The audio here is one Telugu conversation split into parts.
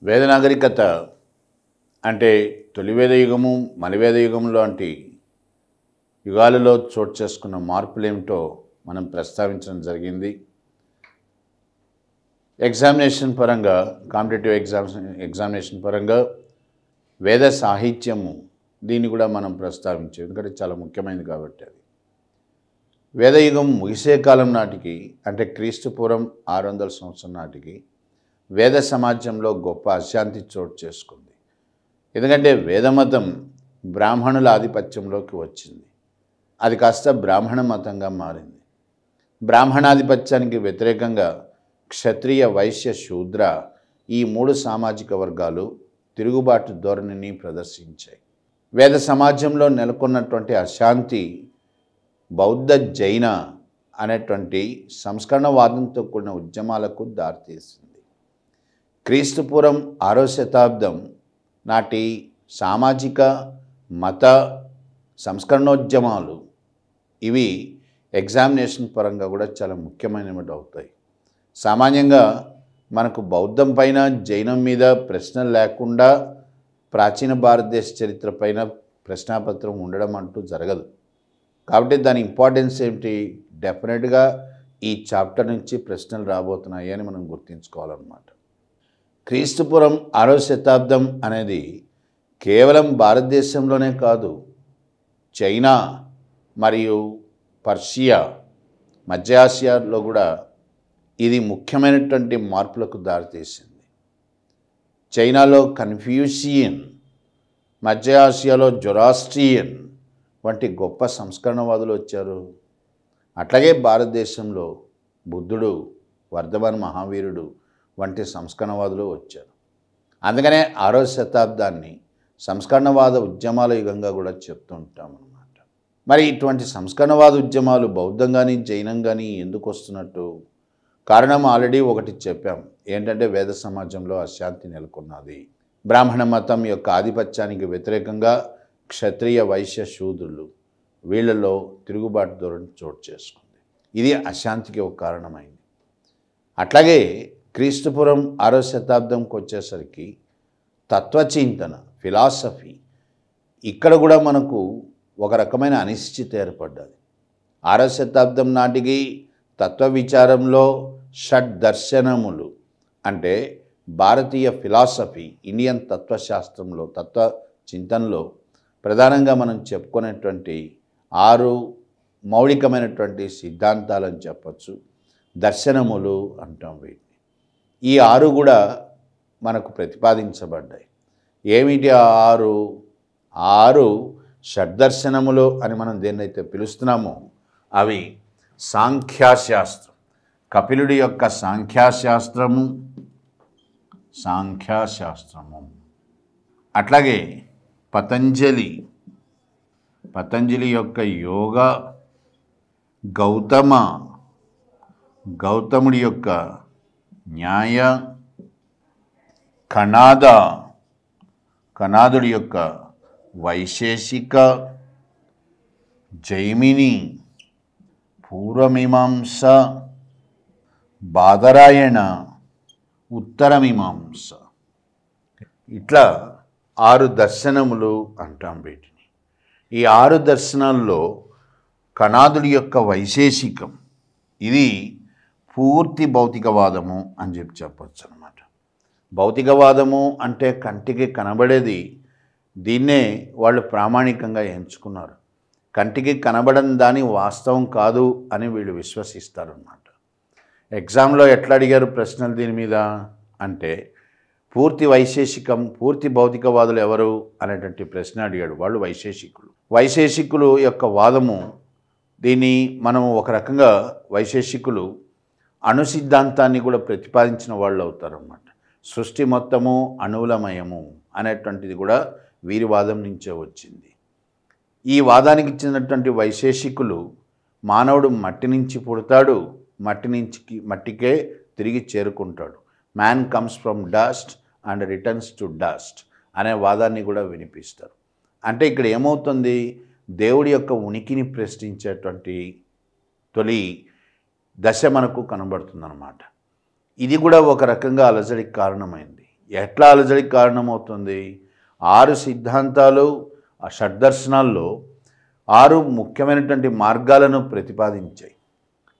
వేద నాగరికత అంటే తొలి వేద యుగము మలివేద యుగం లాంటి యుగాలలో చోటు చేసుకున్న మార్పులు ఏమిటో మనం ప్రస్తావించడం జరిగింది. ఎగ్జామినేషన్ పరంగా కాంపిటేటివ్ ఎగ్జామినేషన్ పరంగా వేద సాహిత్యము దీన్ని కూడా మనం ప్రస్తావించాం, ఎందుకంటే చాలా ముఖ్యమైనది కాబట్టి. అది వేదయుగం ముగిసే కాలం నాటికి అంటే క్రీస్తుపూర్వం 600 సంవత్సరం నాటికి వేద సమాజంలో గొప్ప అశాంతి చోటు చేసుకుంది. ఎందుకంటే వేదమతం బ్రాహ్మణుల ఆధిపత్యంలోకి వచ్చింది. అది కాస్త బ్రాహ్మణ మతంగా మారింది. బ్రాహ్మణాధిపత్యానికి వ్యతిరేకంగా క్షత్రియ వైశ్య శూద్ర ఈ 3 సామాజిక వర్గాలు తిరుగుబాటు ధోరణిని ప్రదర్శించాయి. వేద సమాజంలో నెలకొన్నటువంటి అశాంతి బౌద్ధ జైన అనేటువంటి సంస్కరణవాదంతో కూడిన ఉద్యమాలకు దారితీసింది. క్రీస్తుపూర్వం 6వ శతాబ్దం నాటి సామాజిక మత సంస్కరణోద్యమాలు ఇవి ఎగ్జామినేషన్ పరంగా కూడా చాలా ముఖ్యమైనవి అవుతాయి. సామాన్యంగా మనకు బౌద్ధం పైన జైనం మీద ప్రశ్నలు లేకుండా ప్రాచీన భారతదేశ చరిత్ర పైన ప్రశ్నాపత్రం ఉండడం అంటూ జరగదు. కాబట్టి దాని ఇంపార్టెన్స్ ఏమిటి? డెఫినెట్గా ఈ చాప్టర్ నుంచి ప్రశ్నలు రాబోతున్నాయి అని మనం గుర్తుంచుకోవాలన్నమాట. క్రీస్తుపురం 6వ శతాబ్దం అనేది కేవలం భారతదేశంలోనే కాదు, చైనా మరియు పర్షియా మధ్య ఆసియాలో కూడా ఇది ముఖ్యమైనటువంటి మార్పులకు దారితీసింది. చైనాలో కన్ఫ్యూషియన్, మధ్య ఆసియాలో జొరాస్ట్రియన్ వంటి గొప్ప సంస్కరణవాదులు వచ్చారు. అట్లాగే భారతదేశంలో బుద్ధుడు, వర్ధమాన మహావీరుడు వంటి సంస్కరణవాదులు వచ్చారు. అందుకనే 6వ శతాబ్దాన్ని సంస్కరణవాద ఉద్యమాల యుగంగా కూడా చెప్తూ ఉంటామన్నమాట. మరి ఇటువంటి సంస్కరణవాద ఉద్యమాలు బౌద్ధం కానీ జైనం కానీ ఎందుకు వస్తున్నట్టు? కారణం ఆల్రెడీ ఒకటి చెప్పాం, ఏంటంటే వేద సమాజంలో అశాంతి నెలకొన్నది. బ్రాహ్మణ మతం యొక్క ఆధిపత్యానికి వ్యతిరేకంగా క్షత్రియ వైశ్య శూద్రులు వీళ్ళలో తిరుగుబాటు ధోరణి చోటు చేసుకుంది. ఇది అశాంతికి ఒక కారణమైంది. అట్లాగే క్రీస్తుపురం 6వ శతాబ్దంకి వచ్చేసరికి తత్వచింతన, ఫిలాసఫీ, ఇక్కడ కూడా మనకు ఒక రకమైన అనిశ్చితి ఏర్పడ్డది. 6వ శతాబ్దం నాటికి తత్వ విచారంలో షడ్ దర్శనములు అంటే భారతీయ ఫిలాసఫీ, ఇండియన్ తత్వశాస్త్రంలో తత్వ చింతనలో ప్రధానంగా మనం చెప్పుకునేటువంటి 6 మౌలికమైనటువంటి సిద్ధాంతాలని చెప్పచ్చు, దర్శనములు అంటాం వీటిని. ఈ 6 కూడా మనకు ప్రతిపాదించబడ్డాయి. ఏమిటి ఆ 6 షడ్దర్శనములు అని మనం దేన్నైతే పిలుస్తున్నామో అవి సాంఖ్యశాస్త్రం, కపిలుడి యొక్క సాంఖ్యశాస్త్రము, అట్లాగే పతంజలి యొక్క యోగ, గౌతముడి యొక్క న్యాయ, కణాదుడి యొక్క వైశేషిక, జైమిని పూర్వమీమాంస, బాదరాయణ ఉత్తరమీమాంస, ఇట్లా 6 దర్శనములు అంటాం వీటిని. ఈ 6 దర్శనాల్లో కణాదుడి యొక్క వైశేషికం ఇది పూర్తి భౌతికవాదము అని చెప్పచ్చు అన్నమాట. భౌతికవాదము అంటే కంటికి కనబడేది, దీన్నే వాళ్ళు ప్రామాణికంగా ఎంచుకున్నారు. కంటికి కనబడని దాని వాస్తవం కాదు అని వీళ్ళు విశ్వసిస్తారన్నమాట. ఎగ్జామ్లో ఎట్లా అడిగారు ప్రశ్నలు దీని మీద అంటే పూర్తి వైశేషికం, పూర్తి భౌతికవాదులు ఎవరు అనేటువంటి ప్రశ్న అడిగాడు. వాళ్ళు వైశేషికులు యొక్క వాదము, దీన్ని మనం ఒక రకంగా వైశేషికులు అణు సిద్ధాంతాన్ని కూడా ప్రతిపాదించిన వాళ్ళు అవుతారన్నమాట. సృష్టి మొత్తము అణువులమయము అనేటువంటిది కూడా వీరి వాదం నుంచే వచ్చింది. ఈ వాదానికి ఇచ్చినటువంటి వైశేషికులు మానవుడు మట్టి నుంచి పుడతాడు, మట్టికే తిరిగి చేరుకుంటాడు, man comes from dust and returns to dust అనే వాదాన్ని కూడా వినిపిస్తారు. అంటే ఇక్కడ ఏమవుతుంది, దేవుడి యొక్క ఉనికిని ప్రశ్నించేటువంటి తొలి దశ మనకు కనబడుతుందన్నమాట. ఇది కూడా ఒక రకంగా అలజడికి కారణమైంది. ఎట్లా అలజడికి కారణమవుతుంది? 6 సిద్ధాంతాలు, ఆ షడ్దర్శనాల్లో 6 ముఖ్యమైనటువంటి మార్గాలను ప్రతిపాదించాయి.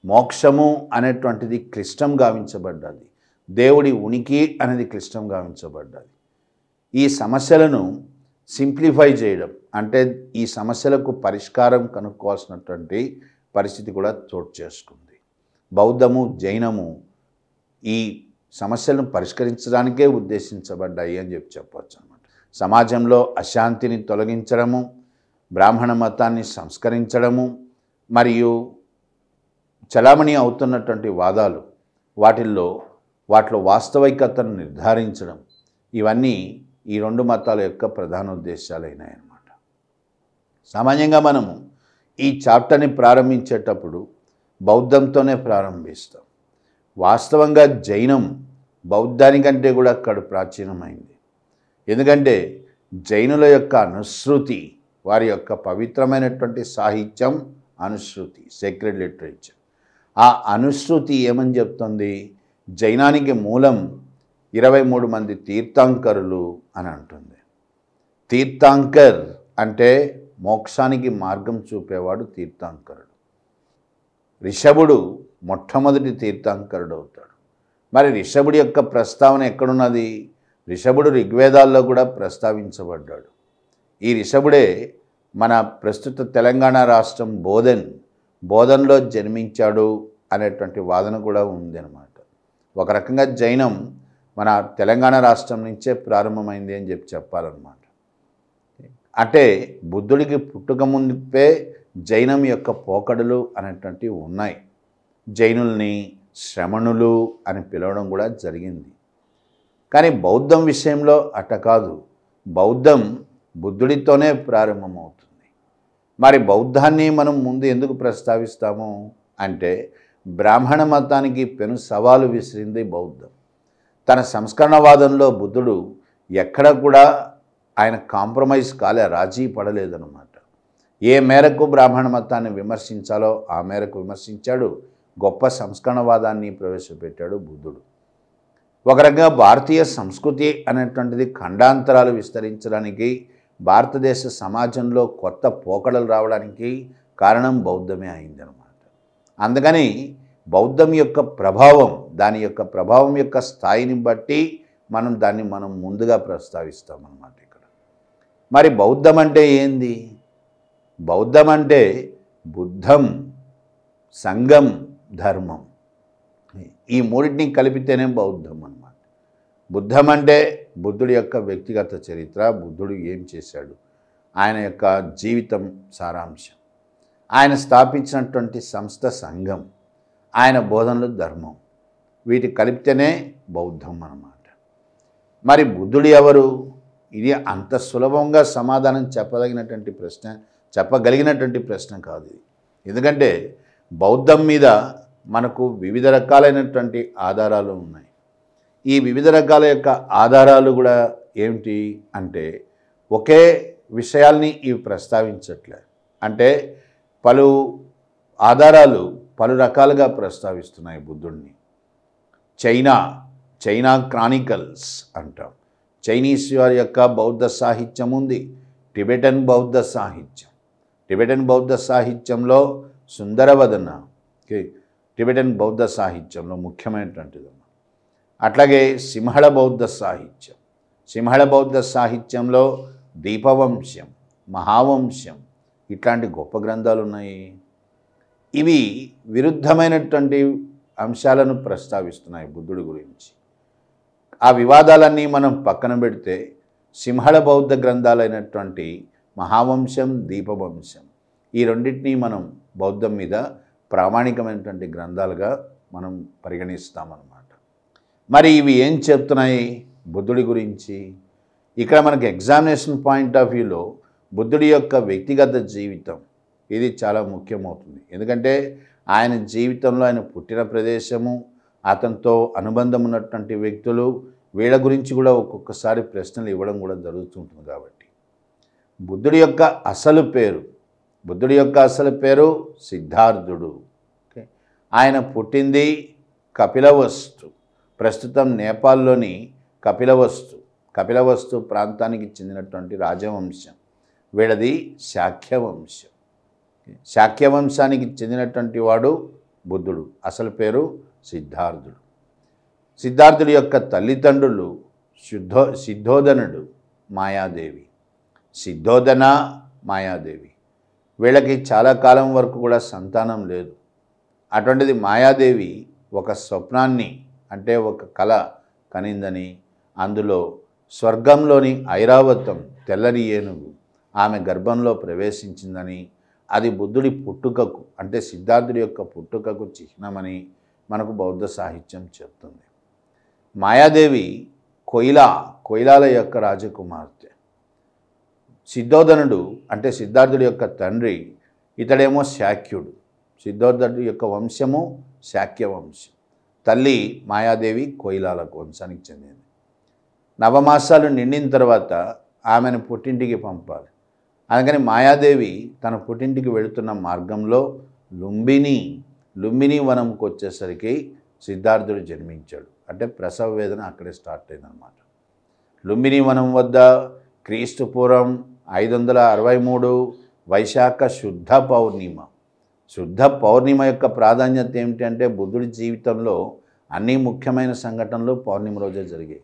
మోక్షము అనేటువంటిది క్లిష్టం గావించబడ్డది. దేవుడి ఉనికి అనేది క్లిష్టం గావించబడ్డది. ఈ సమస్యలను సింప్లిఫై చేయడం, అంటే ఈ సమస్యలకు పరిష్కారం కనుక్కోవాల్సినటువంటి పరిస్థితి కూడా చోటు చేసుకుంది. బౌద్ధము, జైనము ఈ సమస్యలను పరిష్కరించడానికే ఉద్దేశించబడ్డాయి అని చెప్పవచ్చు అన్నమాట. సమాజంలో అశాంతిని తొలగించడము, బ్రాహ్మణ మతాన్ని సంస్కరించడము, మరియు చలామణి అవుతున్నటువంటి వాదాలు వాటిలో వాస్తవికతను నిర్ధారించడం, ఇవన్నీ ఈ 2 మతాల యొక్క ప్రధాన ఉద్దేశాలైనాయన్నమాట. సామాన్యంగా మనము ఈ చాప్టర్ని ప్రారంభించేటప్పుడు బౌద్ధంతోనే ప్రారంభిస్తాం. వాస్తవంగా జైనం బౌద్ధానికంటే కూడా అక్కడ ప్రాచీనమైంది. ఎందుకంటే జైనుల యొక్క అనుశ్రుతి, వారి యొక్క పవిత్రమైనటువంటి సాహిత్యం అనుశ్రుతి, సేక్రెడ్ లిటరేచర్. ఆ అనుశ్రుతి ఏమని చెప్తుంది? జైనానికి మూలం 23 మంది తీర్థంకరులు అని అంటుంది. తీర్థంకర్ అంటే మోక్షానికి మార్గం చూపేవాడు తీర్థంకరుడు. రిషభుడు మొట్టమొదటి తీర్థంకరుడు అవుతాడు. మరి రిషభుడి యొక్క ప్రస్తావన ఎక్కడున్నది? రిషభుడు ఋగ్వేదాల్లో కూడా ప్రస్తావించబడ్డాడు. ఈ రిషభుడే మన ప్రస్తుత తెలంగాణ రాష్ట్రం బోధన్లో జన్మించాడు అనేటువంటి వాదన కూడా ఉంది అన్నమాట. ఒక రకంగా జైనం మన తెలంగాణ రాష్ట్రం నుంచే ప్రారంభమైంది అని చెప్పాలన్నమాట. అంటే బుద్ధుడికి పుట్టుక ముందే జైనం యొక్క పోకడలు అనేటువంటివి ఉన్నాయి. జైనుల్ని శ్రమణులు అని పిలవడం కూడా జరిగింది. కానీ బౌద్ధం విషయంలో అట్ట కాదు. బౌద్ధం బుద్ధుడితోనే ప్రారంభమవుతుంది. మరి బౌద్ధాన్ని మనం ముందు ఎందుకు ప్రస్తావిస్తాము అంటే, బ్రాహ్మణ మతానికి పెను సవాలు విసిరింది బౌద్ధం. తన సంస్కరణవాదంలో బుద్ధుడు ఎక్కడ కూడా ఆయన కాంప్రమైజ్ రాజీ పడలేదన్నమాట. ఏ మేరకు బ్రాహ్మణ మతాన్ని విమర్శించాలో ఆ మేరకు విమర్శించాడు. గొప్ప సంస్కరణవాదాన్ని ప్రవేశపెట్టాడు బుద్ధుడు. ఒక రకంగా భారతీయ సంస్కృతి అనేటువంటిది ఖండాంతరాలు విస్తరించడానికి, భారతదేశ సమాజంలో కొత్త పోకడలు రావడానికి కారణం బౌద్ధమే అయిందనమాట. అందుకని బౌద్ధం యొక్క ప్రభావం, దాని యొక్క ప్రభావం యొక్క స్థాయిని బట్టి దాన్ని ముందుగా ప్రస్తావిస్తామన్నమాట ఇక్కడ. మరి బౌద్ధం అంటే ఏంది? బౌద్ధం అంటే బుద్ధం, సంఘం, ధర్మం, ఈ మూడింటిని కలిపితేనే బౌద్ధం అన్నమాట. బుద్ధం అంటే బుద్ధుడి యొక్క వ్యక్తిగత చరిత్ర, బుద్ధుడు ఏం చేశాడు, ఆయన యొక్క జీవితం సారాంశం, ఆయన స్థాపించినటువంటి సంస్థ సంఘం, ఆయన బోధనలు ధర్మం, వీటి కలిపితేనే బౌద్ధం అన్నమాట. మరి బుద్ధుడు ఎవరు? ఇది అంత సులభంగా సమాధానం చెప్పగలిగినటువంటి ప్రశ్న కాదు ఇది. ఎందుకంటే బౌద్ధం మీద మనకు వివిధ రకాలైనటువంటి ఆధారాలు ఉన్నాయి. ఈ వివిధ రకాల యొక్క ఆధారాలు కూడా ఏమిటి అంటే, ఒకే విషయాల్ని ఇవి ప్రస్తావించట్లే. అంటే పలు ఆధారాలు పలు రకాలుగా ప్రస్తావిస్తున్నాయి బుద్ధుడిని. చైనా క్రానికల్స్ అంటాం. చైనీస్ వారి యొక్క బౌద్ధ సాహిత్యం ఉంది. టిబెటన్ బౌద్ధ సాహిత్యంలో సుందరవదన టిబెటన్ బౌద్ధ సాహిత్యంలో ముఖ్యమైనటువంటిది. అట్లాగే సింహళ బౌద్ధ సాహిత్యంలో దీపవంశం, మహావంశం, ఇట్లాంటి గొప్ప గ్రంథాలు ఉన్నాయి. ఇవి విరుద్ధమైనటువంటి అంశాలను ప్రస్తావిస్తున్నాయి బుద్ధుడి గురించి. ఆ వివాదాలన్నీ మనం పక్కన పెడితే సింహళ బౌద్ధ గ్రంథాలైనటువంటి మహావంశం, దీపవంశం, ఈ రెండింటినీ మనం బౌద్ధం మీద ప్రామాణికమైనటువంటి గ్రంథాలుగా మనం పరిగణిస్తామన్నమాట. మరి ఇవి ఏం చెప్తున్నాయి బుద్ధుడి గురించి? ఇక్కడ మనకి ఎగ్జామినేషన్ పాయింట్ ఆఫ్ వ్యూలో బుద్ధుడి యొక్క వ్యక్తిగత జీవితం ఇది చాలా ముఖ్యమవుతుంది. ఎందుకంటే ఆయన జీవితంలో ఆయన పుట్టిన ప్రదేశము, అతనితో అనుబంధం ఉన్నటువంటి వ్యక్తులు, వీళ్ళ గురించి కూడా ఒక్కొక్కసారి ప్రశ్నలు ఇవ్వడం కూడా జరుగుతుంటుంది. కాబట్టి బుద్ధుడి యొక్క అసలు పేరు సిద్ధార్థుడు. ఆయన పుట్టింది కపిలవస్తు, ప్రస్తుతం నేపాల్లోని కపిలవస్తు. కపిలవస్తు ప్రాంతానికి చెందినటువంటి రాజవంశం. వీళ్ళది శాక్యవంశం. శాక్యవంశానికి చెందినటువంటి వాడు బుద్ధుడు. అసలు పేరు సిద్ధార్థుడు. సిద్ధార్థుడి యొక్క తల్లిదండ్రులు సిద్ధోదనుడు, మాయాదేవి. సిద్ధోదన, మాయాదేవి. వీళ్ళకి చాలా కాలం వరకు కూడా సంతానం లేదు. అటువంటిది మాయాదేవి ఒక స్వప్నాన్ని, అంటే ఒక కళ కనిందని, అందులో స్వర్గంలోని ఐరావతం తెల్లని ఏనుగు ఆమె గర్భంలో ప్రవేశించిందని, అది బుద్ధుడి పుట్టుకకు, అంటే సిద్ధార్థుడి యొక్క పుట్టుకకు చిహ్నమని మనకు బౌద్ధ సాహిత్యం చెప్తుంది. మాయాదేవి కొయిలాల యొక్క రాజకుమార్తె. సిద్ధోదనుడు అంటే సిద్ధార్థుడి యొక్క తండ్రి, ఇతడేమో శాక్యుడు. సిద్ధోదనుడి యొక్క వంశము శాక్య వంశం. తల్లి మాయాదేవి కొయిలాల వంశానికి చెందింది. నవమాసాలు నిండిన తర్వాత ఆమెను పుట్టింటికి పంపాలి. అందుకని మాయాదేవి తన పుట్టింటికి వెళుతున్న మార్గంలో లుంబిని వనంకి వచ్చేసరికి సిద్ధార్థుడు జన్మించాడు. అంటే ప్రసవ వేదన అక్కడే స్టార్ట్ అయిందనమాట. లుంబిని వనం వద్ద క్రీస్తు పూర్వం 563 వైశాఖ శుద్ధ పౌర్ణిమ. శుద్ధ పౌర్ణిమ యొక్క ప్రాధాన్యత ఏమిటంటే బుద్ధుడి జీవితంలో అన్ని ముఖ్యమైన సంఘటనలు పౌర్ణిమ రోజే జరిగాయి.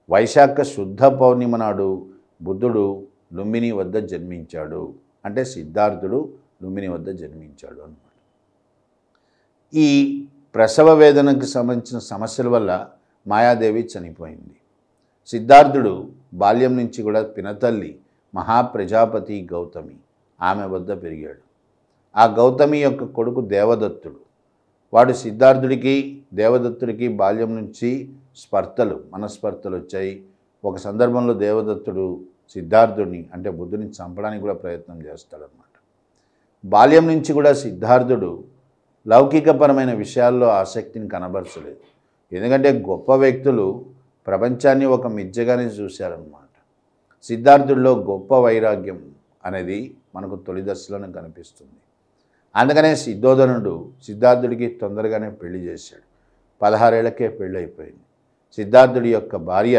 వైశాఖ శుద్ధ పౌర్ణిమ నాడు బుద్ధుడు లుంబిని వద్ద జన్మించాడు. అంటే సిద్ధార్థుడు లుంబిని వద్ద జన్మించాడు అన్నమాట. ఈ ప్రసవ వేదనకు సంబంధించిన సమస్యల వల్ల మాయాదేవి చనిపోయింది. సిద్ధార్థుడు బాల్యం నుంచి కూడా పినతల్లి మహాప్రజాపతి గౌతమి ఆమె వద్ద పెరిగాడు. ఆ గౌతమి యొక్క కొడుకు దేవదత్తుడు. వాడు సిద్ధార్థుడికి దేవదత్తుడికి బాల్యం నుంచి మనస్పర్ధలు వచ్చాయి. ఒక సందర్భంలో దేవదత్తుడు సిద్ధార్థుడిని, అంటే బుద్ధుని చంపడానికి కూడా ప్రయత్నం చేస్తాడనమాట. బాల్యం నుంచి కూడా సిద్ధార్థుడు లౌకికపరమైన విషయాల్లో ఆసక్తిని కనబరచలేదు. ఎందుకంటే గొప్ప వ్యక్తులు ప్రపంచాన్ని ఒక మిథ్యగానే చూశారన్నమాట. సిద్ధార్థుడిలో గొప్ప వైరాగ్యం అనేది మనకు తొలి దశలోనే కనిపిస్తుంది. అందుకనే సిద్ధోదనుడు సిద్ధార్థుడికి తొందరగానే పెళ్లి చేశాడు. 16 ఏళ్లకే పెళ్ళి అయిపోయింది. సిద్ధార్థుడి యొక్క భార్య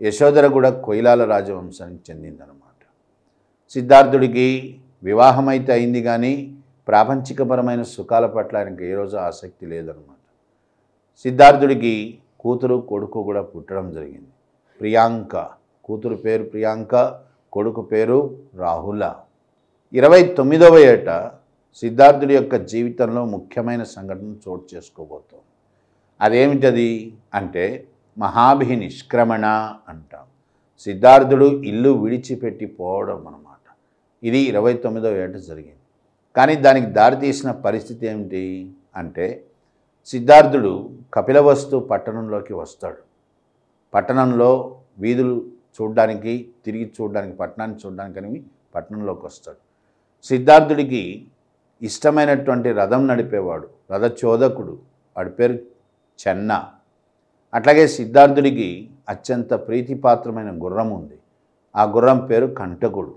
యశోధర కూడా కొయిలాల రాజవంశానికి చెందిందనమాట. సిద్ధార్థుడికి వివాహం అయితే అయింది, కానీ ప్రాపంచికపరమైన సుఖాల పట్ల ఆయనకు ఏ రోజు ఆసక్తి లేదనమాట. సిద్ధార్థుడికి కూతురు కొడుకు కూడా పుట్టడం జరిగింది. ప్రియాంక, కూతురు పేరు ప్రియాంక, కొడుకు పేరు రాహుల. 29వ ఏట సిద్ధార్థుడి యొక్క జీవితంలో ముఖ్యమైన సంఘటన చోటు చేసుకోబోతోంది. అదేమిటది అంటే మహాభినిష్క్రమణ అంటాం. సిద్ధార్థుడు ఇల్లు విడిచిపెట్టి పోవడం అన్నమాట. ఇది 29వ ఏట జరిగింది. కానీ దానికి దారితీసిన పరిస్థితి ఏమిటి అంటే సిద్ధార్థుడు కపిలవస్తు పట్టణంలోకి వస్తాడు. పట్టణంలో వీధులు చూడడానికి, తిరిగి చూడడానికి, పట్టణాన్ని చూడడానికని పట్టణంలోకి వస్తాడు. సిద్ధార్థుడికి ఇష్టమైనటువంటి రథం నడిపేవాడు, రథచోదకుడు, వాడి పేరు చెన్న. అట్లాగే సిద్ధార్థుడికి అత్యంత ప్రీతిపాత్రమైన గుర్రం ఉంది. ఆ గుర్రం పేరు కంటకుడు.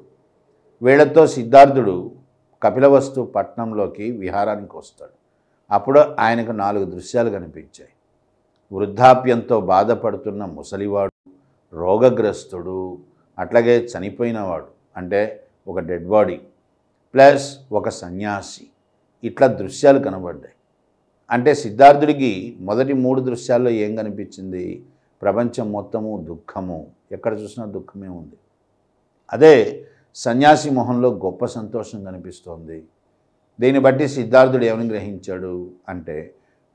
వీళ్లతో సిద్ధార్థుడు కపిలవస్తు పట్టణంలోకి విహారానికి వస్తాడు. అప్పుడు ఆయనకు 4 దృశ్యాలు కనిపించాయి. వృద్ధాప్యంతో బాధపడుతున్న ముసలివాడు, రోగగ్రస్తుడు, అట్లాగే చనిపోయినవాడు, అంటే ఒక డెడ్ బాడీ, ప్లస్ ఒక సన్యాసి. ఇట్లా దృశ్యాలు కనబడ్డాయి. అంటే సిద్ధార్థుడికి మొదటి 3 దృశ్యాల్లో ఏం కనిపించింది? ప్రపంచం మొత్తము దుఃఖము, ఎక్కడ చూసినా దుఃఖమే ఉంది. అదే సన్యాసి మొహంలో గొప్ప సంతోషం కనిపిస్తోంది. దీన్ని బట్టి సిద్ధార్థుడు ఏమని గ్రహించాడు అంటే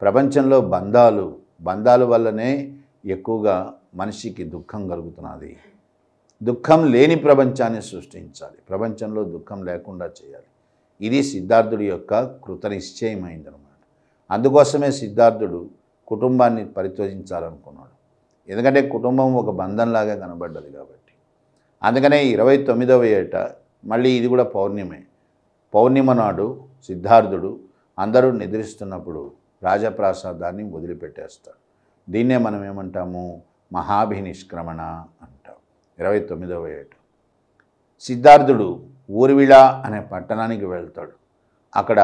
ప్రపంచంలో బంధాలు వల్లనే ఎక్కువగా మనిషికి దుఃఖం కలుగుతున్నది. దుఃఖం లేని ప్రపంచాన్ని సృష్టించాలి, ప్రపంచంలో దుఃఖం లేకుండా చేయాలి. ఇది సిద్ధార్థుడి యొక్క కృతనిశ్చయమైందనమాట. అందుకోసమే సిద్ధార్థుడు కుటుంబాన్ని పరిత్యజించాలనుకున్నాడు. ఎందుకంటే కుటుంబం ఒక బంధంలాగా కనబడ్డది కాబట్టి. అందుకనే 29వ ఏట మళ్ళీ ఇది కూడా పౌర్ణిమ నాడు సిద్ధార్థుడు అందరూ నిద్రిస్తున్నప్పుడు రాజప్రాసాదాన్ని వదిలిపెట్టేస్తాడు. దీన్నే మనం ఏమంటాము? మహాభినిష్క్రమణ అంటాం. 29వ ఏట సిద్ధార్థుడు ఊర్విళ అనే పట్టణానికి వెళ్తాడు. అక్కడ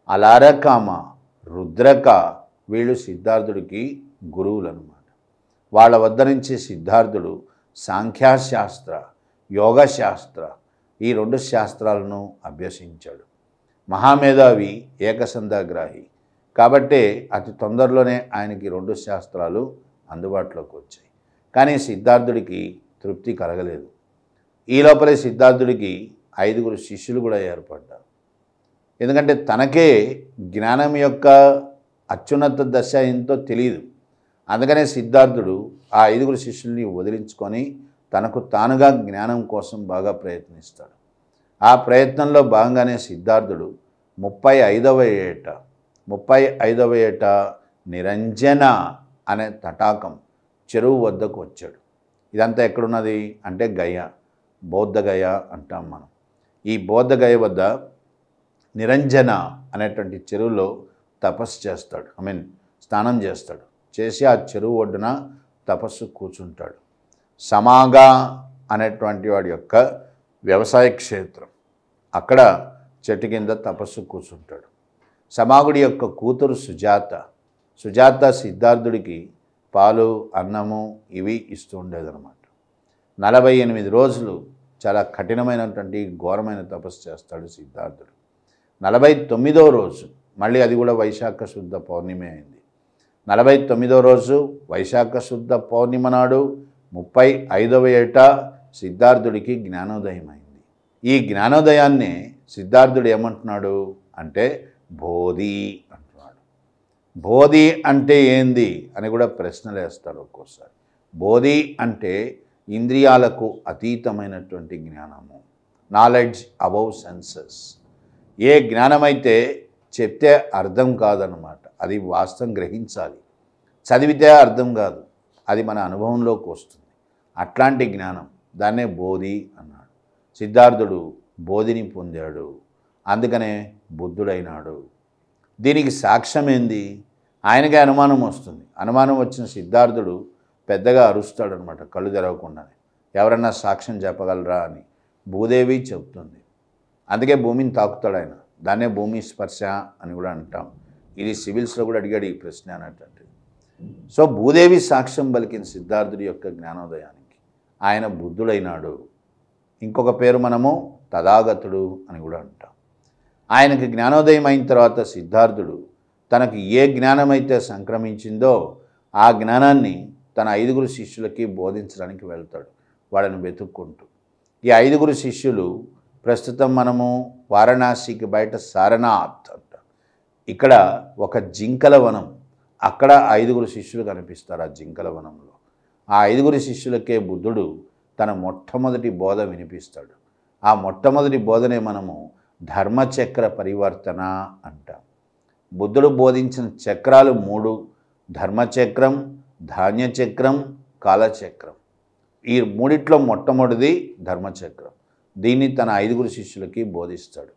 అలారకామ, రుద్రక వీళ్ళు సిద్ధార్థుడికి గురువులు అన్నమాట. వాళ్ళ వద్ద నుంచి సిద్ధార్థుడు సాంఖ్యశాస్త్ర, యోగశాస్త్ర ఈ 2 శాస్త్రాలను అభ్యసించాడు. మహామేధావి, ఏకసంధాగ్రాహి కాబట్టే అతి తొందరలోనే ఆయనకి 2 శాస్త్రాలు అందుబాటులోకి వచ్చాయి. కానీ సిద్ధార్థుడికి తృప్తి కలగలేదు. ఈ లోపలే సిద్ధార్థుడికి 5 శిష్యులు కూడా ఏర్పడ్డారు. ఎందుకంటే తనకే జ్ఞానం యొక్క అత్యున్నత దశ ఏంటో తెలియదు. అందుకనే సిద్ధార్థుడు ఆ 5 శిష్యుల్ని వదిలించుకొని తనకు తానుగా జ్ఞానం కోసం బాగా ప్రయత్నిస్తాడు. ఆ ప్రయత్నంలో భాగంగానే సిద్ధార్థుడు 35వ ఏట నిరంజన అనే తటాకం చెరువు వద్దకు వచ్చాడు. ఇదంతా ఎక్కడున్నది అంటే గయ, బౌద్ధగయ అంటాం మనం. ఈ బౌద్ధగయ వద్ద నిరంజన అనేటువంటి చెరువులో తపస్సు చేస్తాడు. స్నానం చేస్తాడు. చేసి ఆ చెరువు ఒడ్డున తపస్సు కూర్చుంటాడు. సమాగా అనేటువంటి వాడి యొక్క వ్యవసాయ క్షేత్రం, అక్కడ చెట్టు కింద తపస్సు కూర్చుంటాడు. సమాగుడి యొక్క కూతురు సుజాత సిద్ధార్థుడికి పాలు, అన్నము ఇవి ఇస్తూ ఉండేదన్నమాట. 48 రోజులు చాలా కఠినమైనటువంటి ఘోరమైన తపస్సు చేస్తాడు సిద్ధార్థుడు. 49వ రోజు మళ్ళీ అది కూడా వైశాఖ శుద్ధ పౌర్ణమి అయింది. 49వ రోజు వైశాఖ శుద్ధ పౌర్ణిమ నాడు 35వ ఏట సిద్ధార్థుడికి జ్ఞానోదయం అయింది. ఈ జ్ఞానోదయాన్నే సిద్ధార్థుడు ఏమంటున్నాడు అంటే బోధి అంటున్నాడు. బోధి అంటే ఏంది అని కూడా ప్రశ్నలు వేస్తారు ఒక్కోసారి. బోధి అంటే ఇంద్రియాలకు అతీతమైనటువంటి జ్ఞానము, నాలెడ్జ్ అబౌవ్ సెన్సెస్. ఏ జ్ఞానమైతే చెప్తే అర్థం కాదన్నమాట, అది వాస్తవం గ్రహించాలి. చదివితే అర్థం కాదు, అది మన అనుభవంలోకి వస్తుంది. అట్లాంటి జ్ఞానం, దాన్నే బోధి అన్నాడు. సిద్ధార్థుడు బోధిని పొందాడు, అందుకనే బుద్ధుడైనాడు. దీనికి సాక్ష్యం ఏంది? ఆయనకే అనుమానం వస్తుంది. అనుమానం వచ్చిన సిద్ధార్థుడు పెద్దగా అరుస్తాడనమాట కళ్ళు తెరవకుండానే. ఎవరన్నా సాక్ష్యం చెప్పగలరా అని. భూదేవి చెప్తుంది. అందుకే భూమిని తాకుతాడు ఆయన. దాన్నే భూమి స్పర్శ అని కూడా అంటాం. ఇది సివిల్స్లో కూడా అడిగాడు ఈ ప్రశ్న అన్నట్టు. సో భూదేవి సాక్ష్యం పలికిన సిద్ధార్థుడి యొక్క జ్ఞానోదయానికి ఆయన బుద్ధుడైనాడు. ఇంకొక పేరు మనము తథాగతుడు అని కూడా అంటాం. ఆయనకి జ్ఞానోదయం అయిన తర్వాత సిద్ధార్థుడు తనకు ఏ జ్ఞానమైతే సంక్రమించిందో ఆ జ్ఞానాన్ని తన 5 శిష్యులకి బోధించడానికి వెళ్తాడు, వాళ్ళని వెతుక్కుంటూ. ఈ 5 శిష్యులు ప్రస్తుతం మనము వారణాసికి బయట సారనాథ్ అంటాం. ఇక్కడ ఒక జింకల వనం, అక్కడ 5 శిష్యులు కనిపిస్తారు. ఆ జింకల వనంలో ఆ 5 శిష్యులకే బుద్ధుడు తన మొట్టమొదటి బోధ వినిపిస్తాడు. ఆ మొట్టమొదటి బోధనే మనము ధర్మచక్ర పరివర్తన అంటాం. బుద్ధుడు బోధించిన చక్రాలు 3: ధర్మచక్రం, ధాన్యచక్రం, కాలచక్రం. ఈ మూడిట్లో మొట్టమొదటిది ధర్మచక్రం. దీన్ని తన 5 శిష్యులకి బోధిస్తాడు.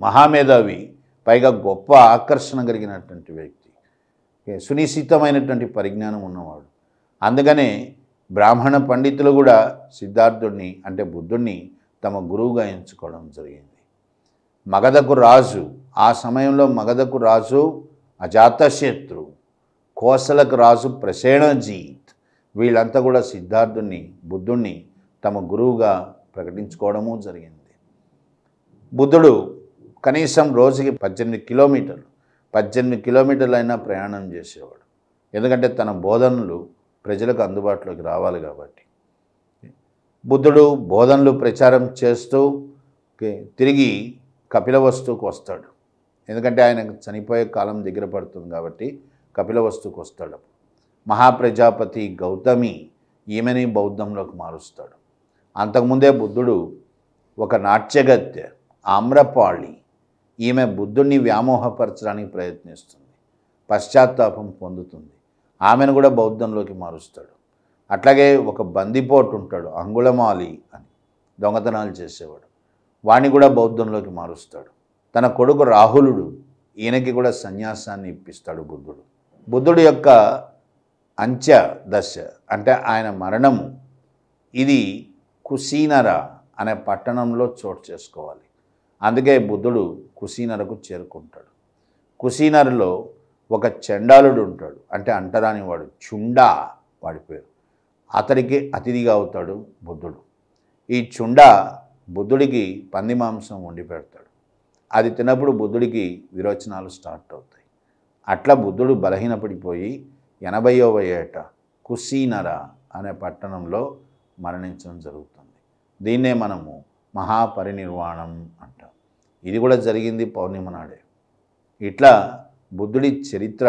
మహామేధావి, పైగా గొప్ప ఆకర్షణ కలిగినటువంటి వ్యక్తి, సునిశ్చితమైనటువంటి పరిజ్ఞానం ఉన్నవాడు. అందుకనే బ్రాహ్మణ పండితులు కూడా సిద్ధార్థుడిని అంటే బుద్ధుడిని తమ గురువుగా ఎంచుకోవడం జరిగింది. మగధకు రాజు, ఆ సమయంలో మగధకు రాజు అజాతశత్రు, కోసలకు రాజు ప్రసేనజీత్, వీళ్ళంతా కూడా సిద్ధార్థుడిని, బుద్ధుడిని తమ గురువుగా ప్రకటించుకోవడము జరిగింది. బుద్ధుడు కనీసం రోజుకి 18 కిలోమీటర్లైనా ప్రయాణం చేసేవాడు. ఎందుకంటే తన బోధనలు ప్రజలకు అందుబాటులోకి రావాలి కాబట్టి. బుద్ధుడు బోధనలు ప్రచారం చేస్తూ తిరిగి కపిలవస్తుకు వస్తాడు. ఎందుకంటే ఆయన చనిపోయే కాలం దగ్గర పడుతుంది కాబట్టి కపిలవస్తుకు వస్తాడు. మహాప్రజాపతి గౌతమి ఈమెని బౌద్ధంలోకి మారుస్తాడు. అంతకుముందే బుద్ధుడు ఒక నాట్యగత్తె ఆమ్రపాళి, ఈమె బుద్ధుడిని వ్యామోహపరచడానికి ప్రయత్నిస్తుంది, పశ్చాత్తాపం పొందుతుంది. ఆమెను కూడా బౌద్ధంలోకి మారుస్తాడు. అట్లాగే ఒక బందిపోటు ఉంటాడు అంగుళమాలి అని, దొంగతనాలు చేసేవాడు, వాణ్ణి కూడా బౌద్ధంలోకి మారుస్తాడు. తన కొడుకు రాహులుడు, ఈయనకి కూడా సన్యాసాన్ని ఇప్పిస్తాడు బుద్ధుడు. బుద్ధుడి యొక్క అంత్య దశ అంటే ఆయన మరణము ఇది కుశీనర అనే పట్టణంలో చోటు చేసుకోవాలి. అందుకే బుద్ధుడు కుశీనరకు చేరుకుంటాడు. కుశీనరలో ఒక చండాలుడు ఉంటాడు, అంటే అంటరానివాడు, చుండా వాడిపోయారు. అతడికి అతిథిగా అవుతాడు బుద్ధుడు. ఈ చుండ బుద్ధుడికి పంది మాంసం వండి పెడతాడు. అది తిన్నప్పుడు బుద్ధుడికి విరోచనాలు స్టార్ట్ అవుతాయి. అట్లా బుద్ధుడు బలహీనపడిపోయి 80వ ఏట కుశీనర అనే పట్టణంలో మరణించడం జరుగుతుంది. దీన్నే మనము మహాపరినిర్వాణం అంటాం. ఇది కూడా జరిగింది పౌర్ణిమ నాడే. ఇట్లా బుద్ధుడి చరిత్ర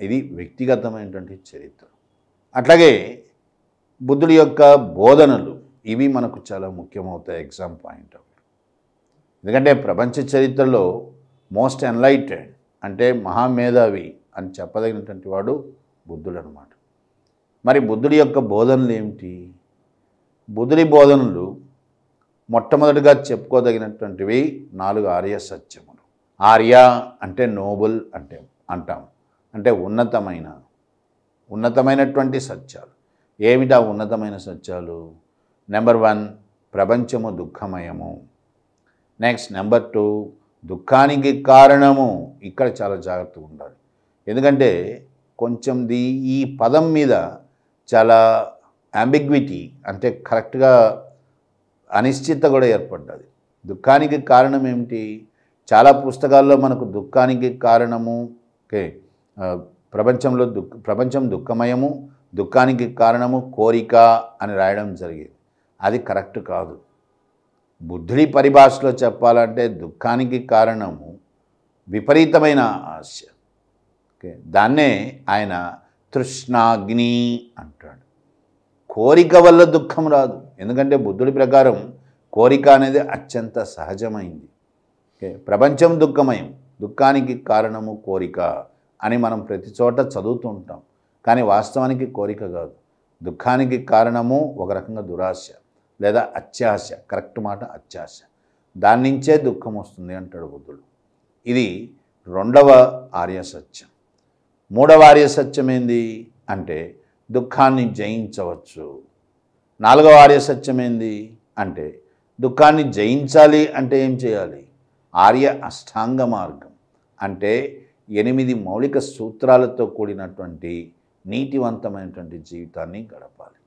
ఇది వ్యక్తిగతమైనటువంటి చరిత్ర. అట్లాగే బుద్ధుడి యొక్క బోధనలు ఇవి మనకు చాలా ముఖ్యమవుతాయి ఎగ్జామ్ పాయింట్ ఆఫ్ వ్యూ. ఎందుకంటే ప్రపంచ చరిత్రలో మోస్ట్ ఎన్లైటెడ్ అంటే మహామేధావి అని చెప్పదగినటువంటి వాడు బుద్ధుడు అన్నమాట. మరి బుద్ధుడి యొక్క బోధనలు ఏమిటి? బుద్ధుడి బోధనలు మొట్టమొదటిగా చెప్పుకోదగినటువంటివి 4 ఆర్య సత్యములు. ఆర్య అంటే నోబుల్ అంటాం, అంటే ఉన్నతమైనటువంటి సత్యాలు. ఏమిటా ఉన్నతమైన సత్యాలు? నెంబర్ 1 ప్రపంచము దుఃఖమయము. నెక్స్ట్ నెంబర్ 2 దుఃఖానికి కారణము. ఇక్కడ చాలా జాగ్రత్తగా ఉండాలి. ఎందుకంటే కొంచెం ఈ పదం మీద చాలా అంబిగ్విటీ అంటే కరెక్ట్గా అనిశ్చిత కూడా ఏర్పడ్డది. దుఃఖానికి కారణం ఏమిటి? చాలా పుస్తకాల్లో మనకు దుఃఖానికి కారణము ప్రపంచం దుఃఖమయము, దుఃఖానికి కారణము కోరిక అని రాయడం జరిగింది. అది కరెక్ట్ కాదు. బుద్ధుడి పరిభాషలో చెప్పాలంటే దుఃఖానికి కారణము విపరీతమైన ఆశ. దాన్నే ఆయన తృష్ణాగ్ని అంటాడు. కోరిక వల్ల దుఃఖం రాదు. ఎందుకంటే బుద్ధుడి ప్రకారం కోరిక అనేది అత్యంత సహజమైంది. ప్రపంచం దుఃఖమయం, దుఃఖానికి కారణము కోరిక అని మనం ప్రతి చోట చదువుతూ ఉంటాం. కానీ వాస్తవానికి కోరిక కాదు. దుఃఖానికి కారణము ఒక రకంగా దురాశ లేదా అత్యాశ. కరెక్ట్ మాట అత్యాశ. దాని నుంచే దుఃఖం వస్తుంది అంటాడు బుద్ధుడు. ఇది 2వ ఆర్య సత్యం. 3వ ఆర్య సత్యం ఏంది అంటే దుఃఖాన్ని జయించవచ్చు. 4వ ఆర్య సత్యం ఏంది అంటే దుఃఖాన్ని జయించాలి అంటే ఏం చేయాలి? ఆర్య అష్టాంగ మార్గం అంటే 8 మౌలిక సూత్రాలతో కూడినటువంటి నీతివంతమైనటువంటి జీవితాన్ని గడపాలి.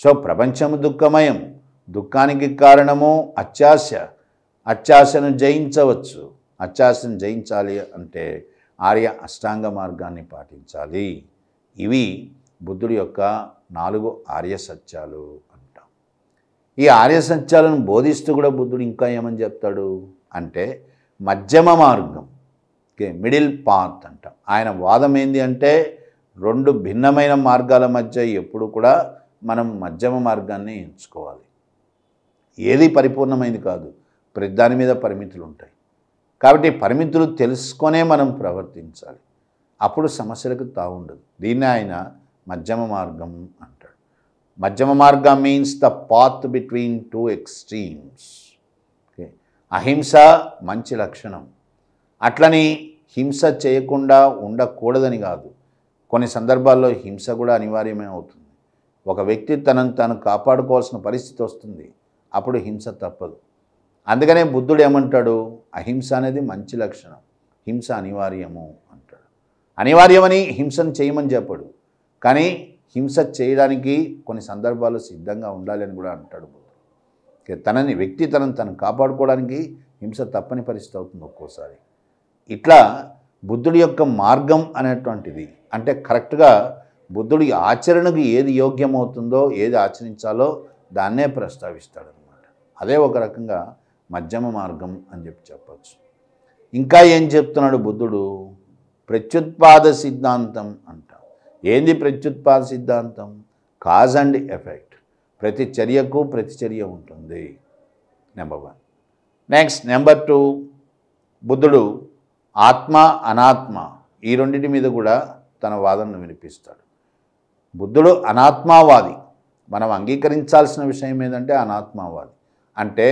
సో ప్రపంచము దుఃఖమయం, దుఃఖానికి కారణము అత్యాశ. అత్యాశను జయించవచ్చు. అత్యాశను జయించాలి అంటే ఆర్య అష్టాంగ మార్గాన్ని పాటించాలి. ఇవి బుద్ధుడి యొక్క 4 ఆర్య సత్యాలు అంటాం. ఈ ఆర్య సత్యాలను బోధిస్తూ కూడా బుద్ధుడు ఇంకా ఏమని చెప్తాడు అంటే మధ్యమ మార్గం, మిడిల్ పాత్ అంటాం. ఆయన వాదం ఏంది అంటే 2 భిన్నమైన మార్గాల మధ్య ఎప్పుడు కూడా మనం మధ్యమ మార్గాన్ని ఎంచుకోవాలి. ఏది పరిపూర్ణమైంది కాదు, ప్రతి దాని మీద పరిమితులు ఉంటాయి. కాబట్టి పరిమితులు తెలుసుకొనే మనం ప్రవర్తించాలి. అప్పుడు సమస్యలకు తావుండదు. దీన్ని ఆయన మధ్యమ మార్గం అంటాడు. మధ్యమ మార్గం means the path between 2 extremes. అహింస మంచి లక్షణం. అట్లని హింస చేయకుండా ఉండకూడదని కాదు. కొన్ని సందర్భాల్లో హింస కూడా అనివార్యమే అవుతుంది. ఒక వ్యక్తి తనను తాను కాపాడుకోవాల్సిన పరిస్థితి వస్తుంది. అప్పుడు హింస తప్పదు. అందుకనే బుద్ధుడు ఏమంటాడు? అహింస అనేది మంచి లక్షణం, హింస అనివార్యము అంటాడు. అనివార్యమని హింసను చేయమని చెప్పడు, కానీ హింస చేయడానికి కొన్ని సందర్భాల్లో సిద్ధంగా ఉండాలి అని కూడా అంటాడు బుద్ధుడు. వ్యక్తి తనను కాపాడుకోవడానికి హింస తప్పని పరిస్థితి అవుతుంది ఒక్కోసారి. ఇట్లా బుద్ధుడి యొక్క మార్గం అనేటువంటిది అంటే కరెక్ట్గా బుద్ధుడి ఆచరణకు ఏది యోగ్యమవుతుందో, ఏది ఆచరించాలో దాన్నే ప్రస్తావిస్తాడనమాట. అదే ఒక రకంగా మధ్యమ మార్గం అని చెప్పచ్చు. ఇంకా ఏం చెప్తున్నాడు బుద్ధుడు? ప్రత్యుత్పాద సిద్ధాంతం అంటాం. ఏంది ప్రత్యుత్పాద సిద్ధాంతం? Cause and effect. ప్రతి చర్యకు ప్రతిచర్య ఉంటుంది. నెంబర్ 1. నెక్స్ట్ నెంబర్ 2 బుద్ధుడు ఆత్మ అనాత్మ ఈ రెండింటి మీద కూడా తన వాదనను వినిపిస్తాడు. బుద్ధుడు అనాత్మవాది. మనం అంగీకరించాల్సిన విషయం ఏంటంటే అనాత్మవాది అంటే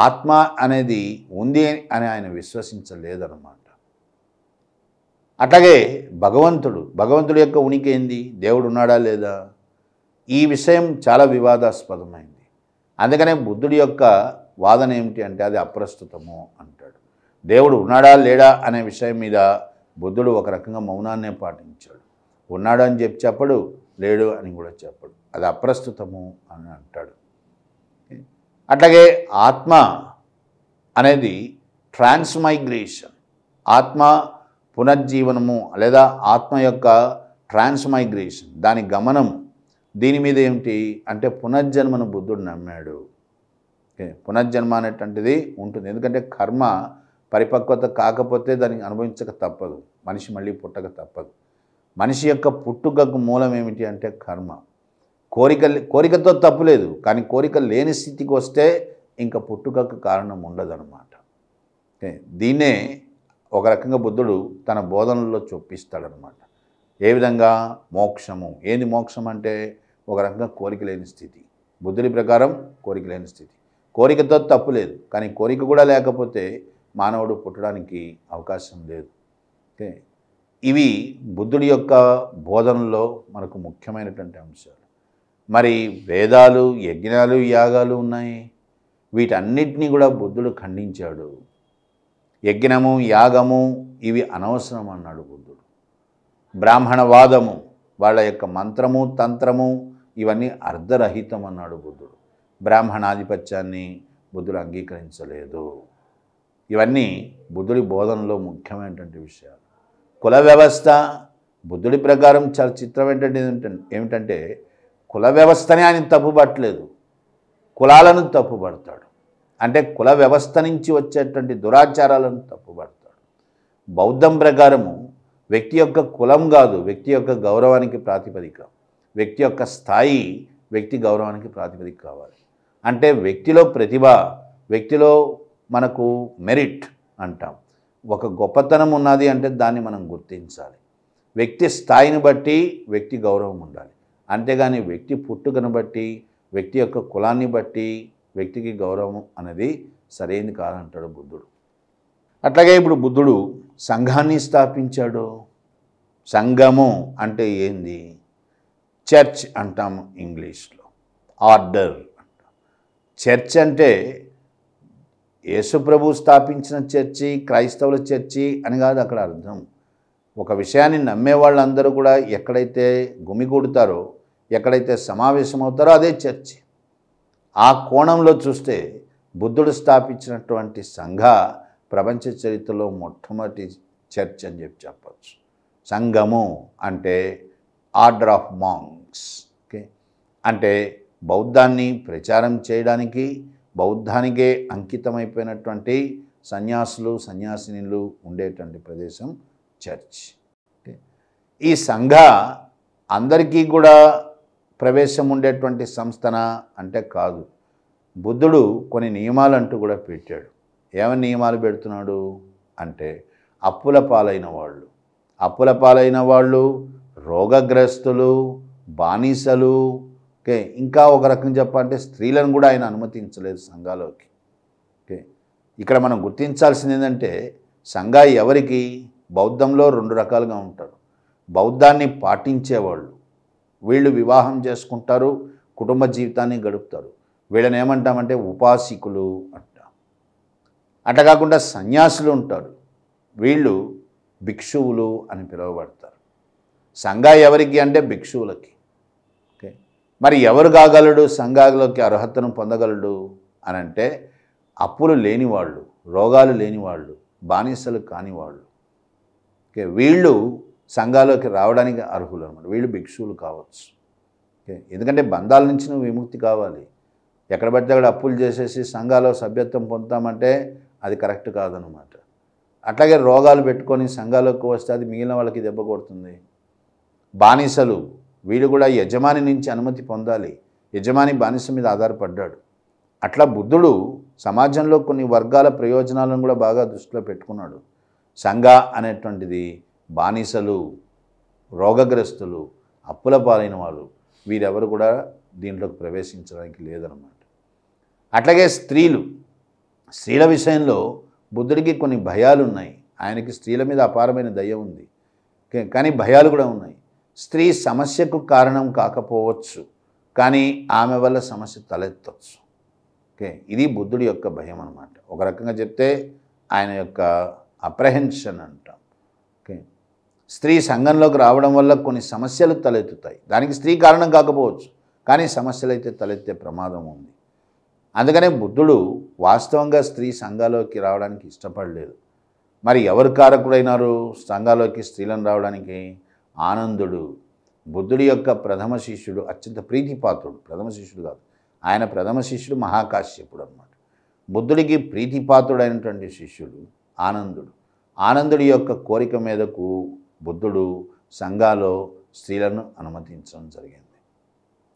ఆత్మ అనేది ఉంది అని ఆయన విశ్వసించలేదన్నమాట. అట్లాగే భగవంతుడి యొక్క ఉనికి ఏంది? దేవుడు ఉన్నాడా లేదా? ఈ విషయం చాలా వివాదాస్పదమైంది. అందుకనే బుద్ధుడి యొక్క వాదన ఏమిటి అంటే అది అప్రస్తుతము అంటాడు. దేవుడు ఉన్నాడా లేడా అనే విషయం మీద బుద్ధుడు ఒక రకంగా మౌనాన్నే పాటించాడు. ఉన్నాడు అని చెప్పడు, లేడు అని కూడా చెప్పడు. అది అప్రస్తుతము అని అంటాడు. అట్లాగే ఆత్మ అనేది ట్రాన్స్మైగ్రేషన్, ఆత్మ పునర్జీవనము లేదా ఆత్మ యొక్క ట్రాన్స్మైగ్రేషన్, దాని గమనం. దీని మీద ఏమిటి అంటే పునర్జన్మను బుద్ధుడు నమ్మాడు. పునర్జన్మ అనేటువంటిది ఉంటుంది. ఎందుకంటే కర్మ పరిపక్వత కాకపోతే దాన్ని అనుభవించక తప్పదు, మనిషి మళ్ళీ పుట్టక తప్పదు. మనిషి యొక్క పుట్టుకకు మూలం ఏమిటి అంటే కర్మ. కోరికతో తప్పులేదు, కానీ కోరిక లేని స్థితికి వస్తే ఇంకా పుట్టుకకు కారణం ఉండదన్నమాట. దీన్నే ఒక రకంగా బుద్ధుడు తన బోధనల్లో చూపిస్తాడనమాట. ఏ విధంగా మోక్షము, ఏంది మోక్షం అంటే ఒక రకంగా కోరిక లేని స్థితి. బుద్ధుడి ప్రకారం కోరిక లేని స్థితి. కోరికతో తప్పు లేదు, కానీ కోరిక కూడా లేకపోతే మానవుడు పుట్టడానికి అవకాశం లేదు. ఓకే, ఇవి బుద్ధుడి యొక్క బోధనలో మనకు ముఖ్యమైనటువంటి అంశాలు. మరి వేదాలు, యజ్ఞాలు, యాగాలు ఉన్నాయి. వీటన్నిటినీ కూడా బుద్ధుడు ఖండించాడు. యజ్ఞము, యాగము ఇవి అనవసరం అన్నాడు బుద్ధుడు. బ్రాహ్మణవాదము, వాళ్ళ యొక్క మంత్రము, తంత్రము ఇవన్నీ అర్ధరహితం అన్నాడు బుద్ధుడు. బ్రాహ్మణాధిపత్యాన్ని బుద్ధుడు అంగీకరించలేదు. ఇవన్నీ బుద్ధుడి బోధనలో ముఖ్యమైనటువంటి విషయాలు. కుల వ్యవస్థ బుద్ధుడి ప్రకారం చాలా చిత్రం ఏమిటంటే కుల వ్యవస్థనే ఆయన తప్పుపట్టలేదు, కులాలను తప్పుపడతాడు. అంటే కుల వ్యవస్థ నుంచి వచ్చేటువంటి దురాచారాలను తప్పుపడతాడు. బౌద్ధం ప్రకారము వ్యక్తి యొక్క కులం కాదు, వ్యక్తి యొక్క గౌరవానికి ప్రాతిపదిక. వ్యక్తి యొక్క స్థాయి వ్యక్తి గౌరవానికి ప్రాతిపదిక కావాలి. అంటే వ్యక్తిలో ప్రతిభ, వ్యక్తిలో మనకు మెరిట్ అంటాం. ఒక గొప్పతనం ఉన్నది అంటే దాన్ని మనం గుర్తించాలి. వ్యక్తి స్థాయిని బట్టి వ్యక్తి గౌరవం ఉండాలి. అంతేగాని వ్యక్తి పుట్టుకను బట్టి, వ్యక్తి యొక్క కులాన్ని బట్టి వ్యక్తికి గౌరవం అనేది సరైనది కాదంటాడు బుద్ధుడు. అట్లాగే ఇప్పుడు బుద్ధుడు సంఘాన్ని స్థాపించాడు. సంఘము అంటే ఏంది? చర్చ్ అంటాం ఇంగ్లీష్లో, ఆర్డర్ అంటాం. చర్చ్ అంటే యేసుప్రభు స్థాపించిన చర్చి, క్రైస్తవుల చర్చి అని కాదు అక్కడ అర్థం. ఒక విషయాన్ని నమ్మే వాళ్ళందరూ కూడా ఎక్కడైతే గుమిగూడుతారో, ఎక్కడైతే సమావేశమవుతారో అదే చర్చి. ఆ కోణంలో చూస్తే బుద్ధుడు స్థాపించినటువంటి సంఘ ప్రపంచ చరిత్రలో మొట్టమొదటి చర్చ్ అని చెప్పచ్చు. సంఘము అంటే ఆర్డర్ ఆఫ్ మాంక్స్. ఓకే, అంటే బౌద్ధాన్ని ప్రచారం చేయడానికి, బౌద్ధానికే అంకితమైపోయినటువంటి సన్యాసులు, సన్యాసినులు ఉండేటువంటి ప్రదేశం చర్చ్. ఓకే, ఈ సంఘ అందరికీ కూడా ప్రవేశం ఉండేటువంటి సంస్థన అంటే కాదు. బుద్ధుడు కొన్ని నియమాలు అంటూ కూడా పెట్టాడు. ఏమని నియమాలు పెడుతున్నాడు అంటే అప్పుల పాలైన వాళ్ళు, రోగగ్రస్తులు, బానిసలు, ఓకే, ఇంకా ఒక రకం చెప్పాలంటే స్త్రీలను కూడా ఆయన అనుమతించలేదు సంఘాలోకి. ఓకే, ఇక్కడ మనం గుర్తించాల్సింది ఏంటంటే సంఘ ఎవరికి? బౌద్ధంలో రెండు రకాలుగా ఉంటారు. బౌద్ధాన్ని పాటించేవాళ్ళు, వీళ్ళు వివాహం చేసుకుంటారు, కుటుంబ జీవితాన్ని గడుపుతారు. వీళ్ళని ఏమంటామంటే ఉపాసికులు అంటాం. అట్లా కాకుండా సన్యాసులు ఉంటారు, వీళ్ళు భిక్షువులు అని పిలువబడతారు. సంఘ ఎవరికి అంటే భిక్షువులకి. ఓకే, మరి ఎవరు కాగలడు సంఘాలోకి అర్హతను పొందగలడు అని అంటే అప్పులు లేనివాళ్ళు, రోగాలు లేనివాళ్ళు, బానిసలు కానివాళ్ళు. ఓకే, వీళ్ళు సంఘాలోకి రావడానికి అర్హులు అనమాట. వీళ్ళు భిక్షువులు కావచ్చు. ఓకే, ఎందుకంటే బంధాల నుంచి నువ్వు విముక్తి కావాలి. ఎక్కడ పడితే అక్కడ అప్పులు చేసేసి సంఘాలో సభ్యత్వం పొందుతామంటే అది కరెక్ట్ కాదనమాట. అట్లాగే రోగాలు పెట్టుకొని సంఘాలోకి వస్తే అది మిగిలిన వాళ్ళకి దెబ్బ కొడుతుంది. బానిసలు, వీళ్ళు కూడా యజమాని నుంచి అనుమతి పొందాలి. యజమాని బానిస మీద ఆధారపడ్డాడు. అట్లా బుద్ధుడు సమాజంలో కొన్ని వర్గాల ప్రయోజనాలను కూడా బాగా దృష్టిలో పెట్టుకున్నాడు. సంఘ అనేటువంటిది బానిసలు, రోగగ్రస్తులు, అప్పుల పాలైన వాళ్ళు, వీరెవరు కూడా దీంట్లోకి ప్రవేశించడానికి లేదన్నమాట. అట్లాగే స్త్రీల విషయంలో బుద్ధుడికి కొన్ని భయాలు ఉన్నాయి. ఆయనకి స్త్రీల మీద అపారమైన దయ ఉంది, కానీ భయాలు కూడా ఉన్నాయి. స్త్రీ సమస్యకు కారణం కాకపోవచ్చు, కానీ ఆమె వల్ల సమస్య తలెత్తవచ్చు. ఓకే, ఇది బుద్ధుడి యొక్క భయం అన్నమాట. ఒక రకంగా చెప్తే ఆయన యొక్క అప్రహెన్షన్ అంటాం. ఓకే, స్త్రీ సంఘంలోకి రావడం వల్ల కొన్ని సమస్యలు తలెత్తుతాయి. దానికి స్త్రీ కారణం కాకపోవచ్చు, కానీ సమస్యలు అయితే తలెత్తే ప్రమాదం ఉంది. అందుకనే బుద్ధుడు వాస్తవంగా స్త్రీ సంఘాలోకి రావడానికి ఇష్టపడలేదు. మరి ఎవరు కారకుడైనారు సంఘాలోకి స్త్రీలను రావడానికి? ఆనందుడు, బుద్ధుడి యొక్క ప్రథమ శిష్యుడు, అత్యంత ప్రీతిపాత్రుడు. ప్రథమ శిష్యుడు కాదు, ఆయన ప్రథమ శిష్యుడు మహాకాశ్యపుడు అన్నమాట. బుద్ధుడికి ప్రీతిపాత్రుడైనటువంటి శిష్యుడు ఆనందుడు. ఆనందుడి యొక్క కోరిక మీదకు బుద్ధుడు సంఘాలో స్త్రీలను అనుమతించడం జరిగింది.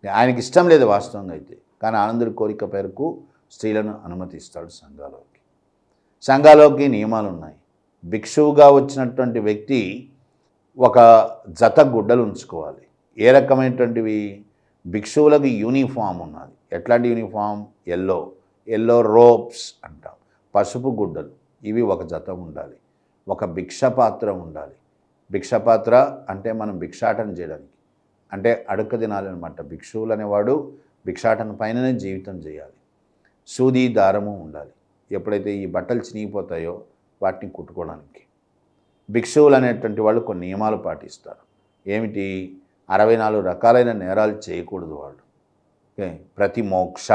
ఆయనకి ఇష్టం లేదు వాస్తవంగా అయితే, కానీ ఆనందుడి కోరిక పేరుకు స్త్రీలను అనుమతిస్తాడు సంఘాలోకి. సంఘాలోకి నియమాలు ఉన్నాయి. భిక్షువుగా వచ్చినటువంటి వ్యక్తి ఒక జత గుడ్డలు ఉంచుకోవాలి. ఏ రకమైనటువంటివి? భిక్షువులకు యూనిఫామ్ ఉన్నది. ఎట్లాంటి యూనిఫామ్? ఎల్లో రోప్స్ అంటాం, పసుపు గుడ్డలు. ఇవి ఒక జత ఉండాలి. ఒక భిక్షపాత్ర ఉండాలి. భిక్షపాత్ర అంటే మనం భిక్షాటన చేయడానికి, అంటే అడుక్క తినాలన్నమాట. భిక్షువులు అనేవాడు భిక్షాటన పైననే జీవితం చేయాలి. సూది దారము ఉండాలి. ఎప్పుడైతే ఈ బట్టలు చినిగిపోతాయో వాటిని కుట్టుకోవడానికి. భిక్షువులు అనేటువంటి వాళ్ళు కొన్ని నియమాలు పాటిస్తారు. ఏమిటి? 64 రకాలైన నేరాలు చేయకూడదు వాళ్ళు. ఓకే, ప్రతి మోక్ష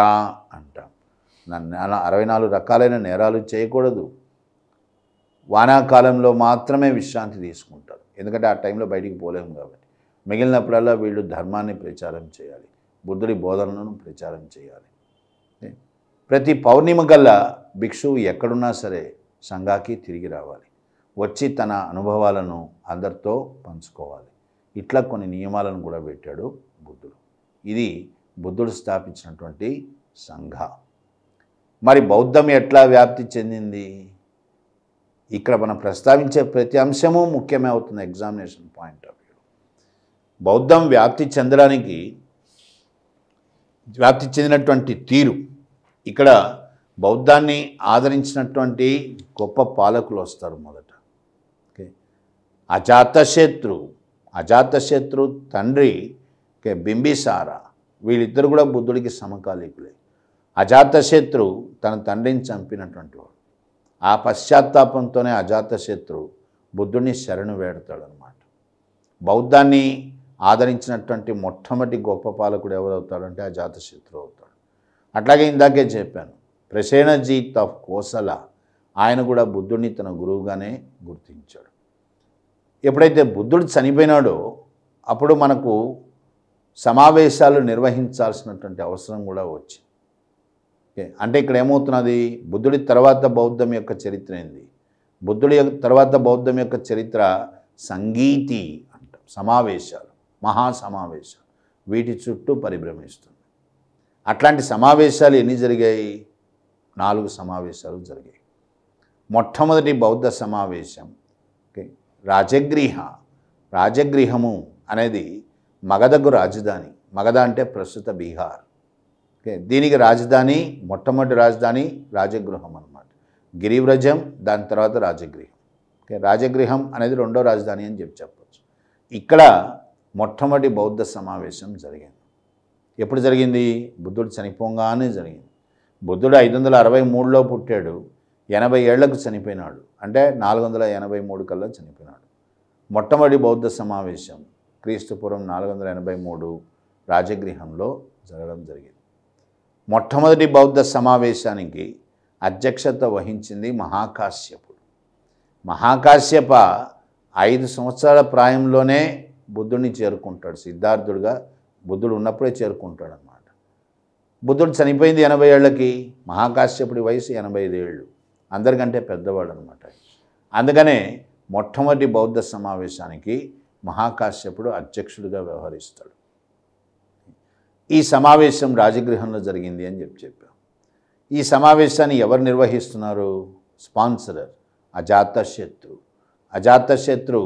అంటాం. 64 రకాలైన నేరాలు చేయకూడదు. వానాకాలంలో మాత్రమే విశ్రాంతి తీసుకుంటారు, ఎందుకంటే ఆ టైంలో బయటికి పోలేము కాబట్టి. మిగిలినప్పుడల్లా వీళ్ళు ధర్మాన్ని ప్రచారం చేయాలి, బుద్ధుడి బోధనలను ప్రచారం చేయాలి. ప్రతి పౌర్ణిమ కల్లా భిక్షువు ఎక్కడున్నా సరే సంఘాకి తిరిగి రావాలి, వచ్చి తన అనుభవాలను అందరితో పంచుకోవాలి. ఇట్లా కొన్ని నియమాలను కూడా పెట్టాడు బుద్ధుడు. ఇది బుద్ధుడు స్థాపించినటువంటి సంఘ. మరి బౌద్ధం ఎట్లా వ్యాప్తి చెందింది? ఇక్కడ మనం ప్రస్తావించే ప్రతి అంశము ముఖ్యమే అవుతుంది ఎగ్జామినేషన్ పాయింట్ ఆఫ్ వ్యూ. బౌద్ధం వ్యాప్తి చెందినటువంటి తీరు, ఇక్కడ బౌద్ధాన్ని ఆదరించినటువంటి గొప్ప పాలకులు వస్తారు మొదట. ఓకే, అజాతశత్రు తండ్రి బింబిసార, వీళ్ళిద్దరు కూడా బుద్ధుడికి సమకాలీకులే. అజాతశత్రు తన తండ్రిని చంపినటువంటి వాడు. ఆ పశ్చాత్తాపంతోనే అజాతశత్రు బుద్ధుడిని శరణు వేడతాడనమాట. బౌద్ధాన్ని ఆదరించినటువంటి మొట్టమొదటి గొప్ప పాలకుడు ఎవరవుతాడంటే అజాతశత్రు అవుతాడు. అట్లాగే ఇందాకే చెప్పాను, ప్రసేనజీత్ ఆఫ్ కోసల, ఆయన కూడా బుద్ధుడిని తన గురువుగానే గుర్తించాడు. ఎప్పుడైతే బుద్ధుడు చనిపోయినాడో అప్పుడు మనకు సమావేశాలు నిర్వహించాల్సినటువంటి అవసరం కూడా వచ్చింది. అంటే ఇక్కడ ఏమవుతున్నది? బుద్ధుడి తర్వాత బౌద్ధం యొక్క చరిత్ర ఏంది? బుద్ధుడి తర్వాత బౌద్ధం యొక్క చరిత్ర సంగీతి అంటాం. సమావేశాలు, మహాసమావేశాలు, వీటి చుట్టూ పరిభ్రమిస్తుంది. అట్లాంటి సమావేశాలు ఎన్ని జరిగాయి? 4 సమావేశాలు జరిగాయి. మొట్టమొదటి బౌద్ధ సమావేశం రాజగృహము అనేది మగధకు రాజధాని. మగధ అంటే ప్రస్తుత బీహార్. దీనికి రాజధాని, మొట్టమొదటి రాజధాని రాజగృహం అన్నమాట. గిరివ్రజం, దాని తర్వాత రాజగృహం. రాజగృహం అనేది రెండో రాజధాని అని చెప్పచ్చు. ఇక్కడ మొట్టమొదటి బౌద్ధ సమావేశం జరిగింది. ఎప్పుడు జరిగింది? బుద్ధుడు చనిపోగానే జరిగింది. బుద్ధుడు 563లో పుట్టాడు, 80 ఏళ్లకు చనిపోయినాడు. అంటే 483 కల్లా చనిపోయినాడు. మొట్టమొదటి బౌద్ధ సమావేశం క్రీస్తుపూర్వం 483 రాజగృహంలో జరగడం జరిగింది. మొట్టమొదటి బౌద్ధ సమావేశానికి అధ్యక్షత వహించింది మహాకాశ్యపుడు. మహాకాశ్యప 5 సంవత్సరాల ప్రాయంలోనే బుద్ధుడిని చేరుకుంటాడు. సిద్ధార్థుడుగా బుద్ధుడు ఉన్నప్పుడే చేరుకుంటాడు అన్నమాట. బుద్ధుడు చనిపోయింది 80 ఏళ్ళకి, మహాకాశ్యపుడి వయసు 85 ఏళ్ళు, అందరికంటే పెద్దవాడు అనమాట. అందుకనే మొట్టమొదటి బౌద్ధ సమావేశానికి మహాకాశ్యపుడు అధ్యక్షుడిగా వ్యవహరిస్తాడు. ఈ సమావేశం రాజగృహంలో జరిగింది అని చెప్పాం. ఈ సమావేశాన్ని ఎవరు నిర్వహిస్తున్నారు? స్పాన్సరర్ అజాతశత్రు. అజాతశత్రు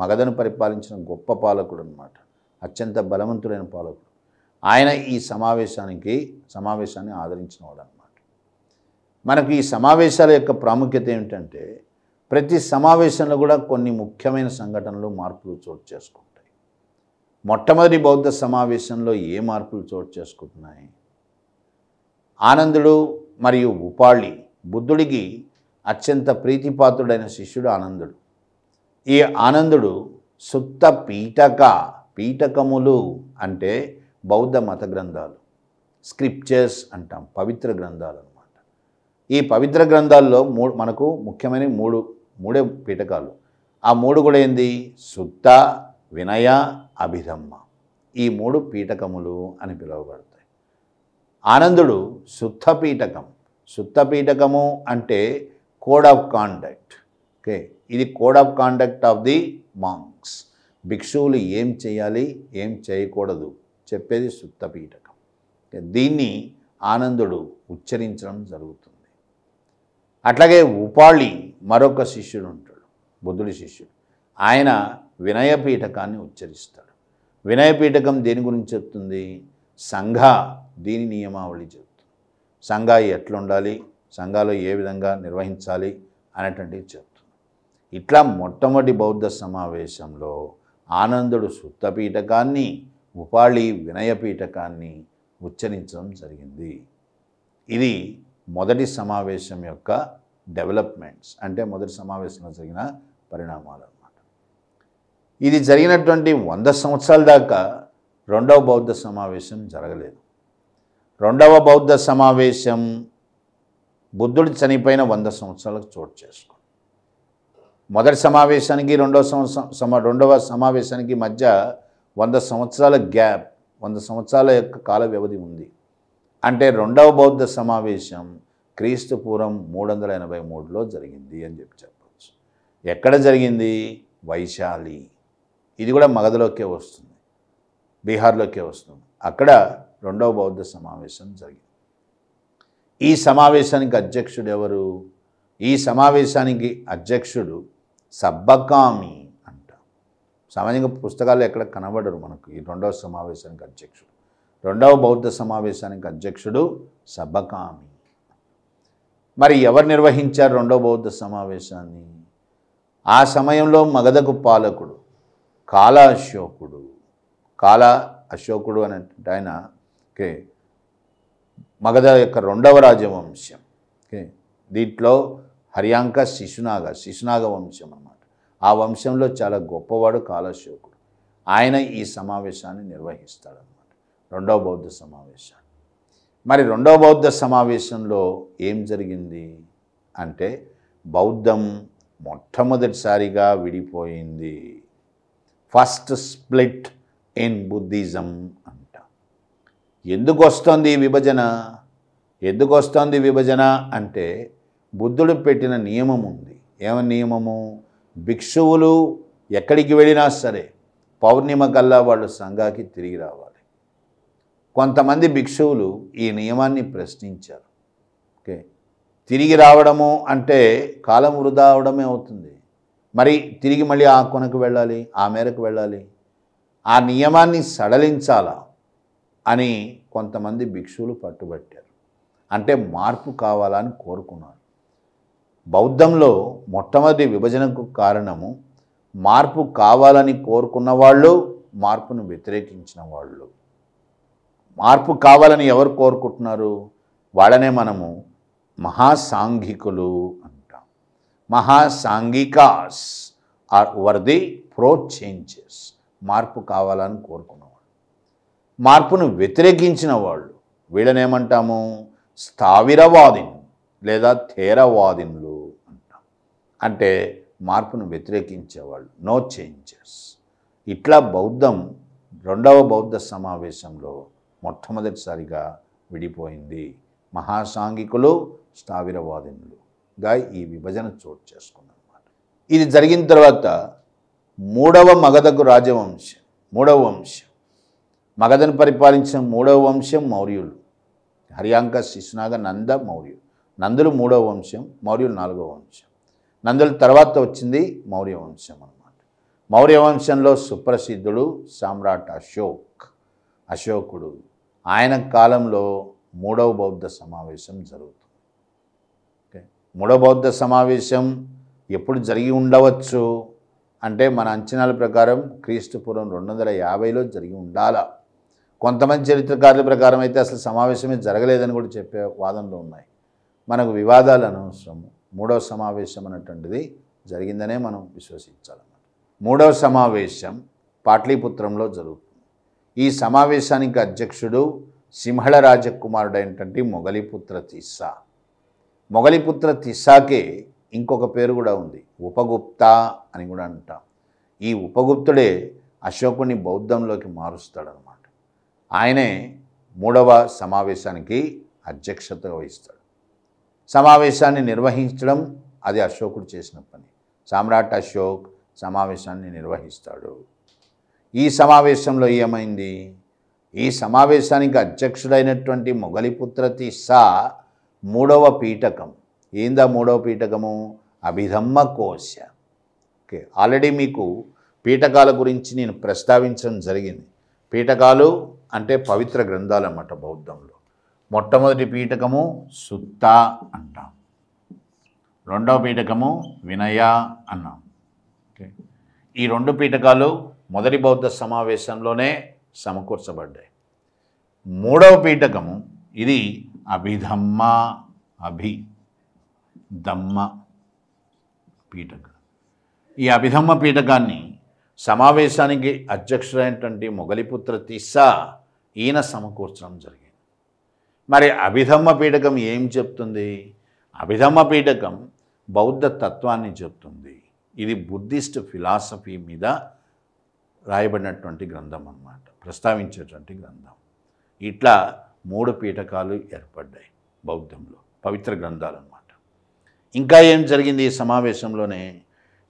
మగధను పరిపాలించిన గొప్ప పాలకుడు అన్నమాట, అత్యంత బలవంతుడైన పాలకుడు. ఆయన ఈ సమావేశాన్ని ఆదరించినవాడు అన్నమాట. మనకు ఈ సమావేశాల యొక్క ప్రాముఖ్యత ఏమిటంటే, ప్రతి సమావేశంలో కూడా కొన్ని ముఖ్యమైన సంఘటనలు, మార్పులు చోటు చేసుకుంటాయి. మొట్టమొదటి బౌద్ధ సమావేశంలో ఏ మార్పులు చోటు చేసుకుంటున్నాయి? ఆనందుడు మరియు ఉపాళి, బుద్ధుడికి అత్యంత ప్రీతిపాత్రుడైన శిష్యుడు ఆనందుడు. ఈ ఆనందుడు సుత్త పీఠక, పీఠకములు అంటే బౌద్ధ మత గ్రంథాలు, స్క్రిప్చర్స్ అంటాం, పవిత్ర గ్రంథాలు అన్నమాట. ఈ పవిత్ర గ్రంథాల్లో మనకు ముఖ్యమైన మూడే పీఠకాలు. ఆ మూడు కూడా ఏంది? సుత్త, వినయ, అభిధమ్మ. ఈ మూడు పీఠకములు అని పిలువబడతాయి. ఆనందుడు సుత్త పీఠకం. సుత్త పీఠకము అంటే కోడ్ ఆఫ్ కాండక్ట్. ఓకే, ఇది code of conduct of the monks. భిక్షువులు ఏం చేయాలి, ఏం చేయకూడదు చెప్పేది సుత్త పీఠకం. దీన్ని ఆనందుడు ఉచ్చరించడం జరుగుతుంది. అట్లాగే ఉపాళి మరొక శిష్యుడు ఉంటాడు, బుద్ధుడి శిష్యుడు. ఆయన వినయ పీఠకాన్ని ఉచ్చరిస్తాడు. వినయ పీఠకం దేని గురించి చెప్తుంది? సంఘ దీని నియమావళి చెప్తుంది. సంఘ ఎట్లుండాలి, సంఘాలు ఏ విధంగా నిర్వహించాలి అనేటువంటివి చెప్తుంది. ఇట్లా మొట్టమొదటి బౌద్ధ సమావేశంలో ఆనందుడు సుత్త పీఠకాన్ని, ఉపాళి వినయ పీఠకాన్ని ఉచ్చరించడం జరిగింది. ఇది మొదటి సమావేశం యొక్క డెవలప్మెంట్స్, అంటే మొదటి సమావేశంలో జరిగిన పరిణామాలు అన్నమాట. ఇది జరిగినటువంటి 100 సంవత్సరాల దాకా రెండవ బౌద్ధ సమావేశం జరగలేదు. రెండవ బౌద్ధ సమావేశం బుద్ధుడు చనిపోయిన 100 సంవత్సరాలకు చోటు చేసుకుంది. మొదటి సమావేశానికి రెండవ సమావేశానికి మధ్య 100 సంవత్సరాల గ్యాప్, 100 సంవత్సరాల యొక్క కాల వ్యవధి ఉంది. అంటే రెండవ బౌద్ధ సమావేశం క్రీస్తు పూర్వం 383లో జరిగింది అని చెప్పవచ్చు. ఎక్కడ జరిగింది? వైశాలి. ఇది కూడా మగధలోకే వస్తుంది, బీహార్లోకే వస్తుంది. అక్కడ రెండవ బౌద్ధ సమావేశం జరిగింది. ఈ సమావేశానికి అధ్యక్షుడు ఎవరు? ఈ సమావేశానికి అధ్యక్షుడు సబ్బకామి అంట. సామాన్యంగా పుస్తకాలు ఎక్కడ కనబడరు మనకు ఈ రెండవ సమావేశానికి అధ్యక్షుడు. రెండవ బౌద్ధ సమావేశానికి అధ్యక్షుడు సబ్బకామి. మరి ఎవరు నిర్వహించారు రెండవ బౌద్ధ సమావేశాన్ని? ఆ సమయంలో మగధకు పాలకుడు కాల అశోకుడు. కాల అశోకుడు అనేటువంటి ఆయన మగధ యొక్క రెండవ రాజవంశం. దీంట్లో హర్యాంక శిశునాగ వంశం అన్నమాట. ఆ వంశంలో చాలా గొప్పవాడు కాలశోకుడు. ఆయన ఈ సమావేశాన్ని నిర్వహిస్తాడన్నమాట, రెండవ బౌద్ధ సమావేశాన్ని. మరి రెండవ బౌద్ధ సమావేశంలో ఏం జరిగింది అంటే బౌద్ధం మొట్టమొదటిసారిగా విడిపోయింది. ఫస్ట్ స్ప్లిట్ ఇన్ బుద్ధిజం అంట. ఎందుకు వస్తుంది విభజన? ఎందుకు వస్తుంది విభజన అంటే బుద్ధుడు పెట్టిన నియమం ఉంది. ఏమని నియమము? భిక్షువులు ఎక్కడికి వెళ్ళినా సరే పౌర్ణిమ కల్లా వాళ్ళు సంఘాకి తిరిగి రావాలి. కొంతమంది భిక్షువులు ఈ నియమాన్ని ప్రశ్నించారు. ఓకే, తిరిగి రావడము అంటే కాలం వృధా అవడమే అవుతుంది. మరి తిరిగి మళ్ళీ ఆ కొనకు వెళ్ళాలి, ఆ మేరకు వెళ్ళాలి, ఆ నియమాన్ని సడలించాలా అని కొంతమంది భిక్షువులు పట్టుబట్టారు. అంటే మార్పు కావాలని కోరుకున్నారు. బౌద్ధంలో మొట్టమొదటి విభజనకు కారణము మార్పు కావాలని కోరుకున్న వాళ్ళు, మార్పును వ్యతిరేకించిన వాళ్ళు. మార్పు కావాలని ఎవరు కోరుకుంటున్నారు? వాళ్ళనే మనము మహాసాంఘికులు అంటాం. Mahasanghikas are over the pro changes. మార్పు కావాలని కోరుకున్నవాళ్ళు. మార్పును వ్యతిరేకించిన వాళ్ళు వీళ్ళనేమంటాము? స్థావిరవాదిని లేదా థేరవాదినులు అంటాం. అంటే మార్పును వ్యతిరేకించేవాళ్ళు, నో చేంజెస్. ఇట్లా బౌద్ధం రెండవ బౌద్ధ సమావేశంలో మొట్టమొదటిసారిగా విడిపోయింది. మహాసాంఘికులు, స్థావిరవాదినులుగా ఈ విభజన చోటు చేసుకుందన్నమాట. ఇది జరిగిన తర్వాత మూడవ మగధకు రాజవంశం, మూడవ వంశం, మగధను పరిపాలించిన మూడవ వంశం మౌర్యులు. హర్యాంక శిశునాగ నంద మౌర్యులు. నందులు మూడవ వంశం, మౌర్యులు నాలుగవ వంశం. నందుల తర్వాత వచ్చింది మౌర్య వంశం అన్నమాట. మౌర్య వంశంలో సుప్రసిద్ధుడు సామ్రాట్ అశోకుడు. ఆయన కాలంలో మూడవ బౌద్ధ సమావేశం జరుగుతుంది. ఓకే, మూడవ బౌద్ధ సమావేశం ఎప్పుడు జరిగి ఉండవచ్చు అంటే మన అంచనాల ప్రకారం క్రీస్తు పూర్వం 250లో జరిగి ఉండాలా. కొంతమంది చరిత్రకారుల ప్రకారం అయితే అసలు సమావేశమే జరగలేదని కూడా చెప్పే వాదనలు ఉన్నాయి. మనకు వివాదాలు అనవసరం. మూడవ సమావేశం అనేటువంటిది జరిగిందనే మనం విశ్వసించాలన్నమాట. మూడవ సమావేశం పాట్లీపుత్రంలో జరుగుతుంది. ఈ సమావేశానికి అధ్యక్షుడు సింహళ రాజకుమారుడైనటువంటి మొగలిపుత్ర తిస్సా. మొగలిపుత్ర తిస్సాకే ఇంకొక పేరు కూడా ఉంది, ఉపగుప్త అని కూడా అంటాం. ఈ ఉపగుప్తుడే అశోకుని బౌద్ధంలోకి మారుస్తాడనమాట. ఆయనే మూడవ సమావేశానికి అధ్యక్షత వహిస్తాడు. సమావేశాన్ని నిర్వహించడం అది అశోకుడు చేసిన పని. సామ్రాట్ అశోక్ సమావేశాన్ని నిర్వహిస్తాడు. ఈ సమావేశంలో ఏమైంది? ఈ సమావేశానికి అధ్యక్షుడైనటువంటి మొగలిపుత్ర తిస్సా మూడవ పీఠకం. ఏందా మూడవ పీఠకము? అభిధమ్మ కోశ. ఓకే, ఆల్రెడీ మీకు పీఠకాల గురించి నేను ప్రస్తావించడం జరిగింది. పీఠకాలు అంటే పవిత్ర గ్రంథాలు అన్నమాట బౌద్ధంలో. మొట్టమొదటి పీఠకము సుత్త అంటాం, రెండవ పీఠకము వినయ అన్నాం. ఓకే, ఈ రెండు పీఠకాలు మొదటి బౌద్ధ సమావేశంలోనే సమకూర్చబడ్డాయి. మూడవ పీఠకము ఇది అభిధమ్మ పీఠకం. ఈ అభిధమ్మ పీఠకాన్ని సమావేశానికి అధ్యక్షుడైనటువంటి మొగలిపుత్ర తిస్సా ఈయన సమకూర్చడం జరిగింది. మరి అభిధమ్మ పీఠకం ఏం చెప్తుంది? అభిధమ్మ పీఠకం బౌద్ధ తత్వాన్ని చెప్తుంది. ఇది బుద్ధిస్ట్ ఫిలాసఫీ మీద రాయబడినటువంటి గ్రంథం అన్నమాట, ప్రస్తావించేటువంటి గ్రంథం. ఇట్లా మూడు పీఠకాలు ఏర్పడ్డాయి బౌద్ధంలో, పవిత్ర గ్రంథాలు అన్నమాట. ఇంకా ఏం జరిగింది ఈ సమావేశంలోనే?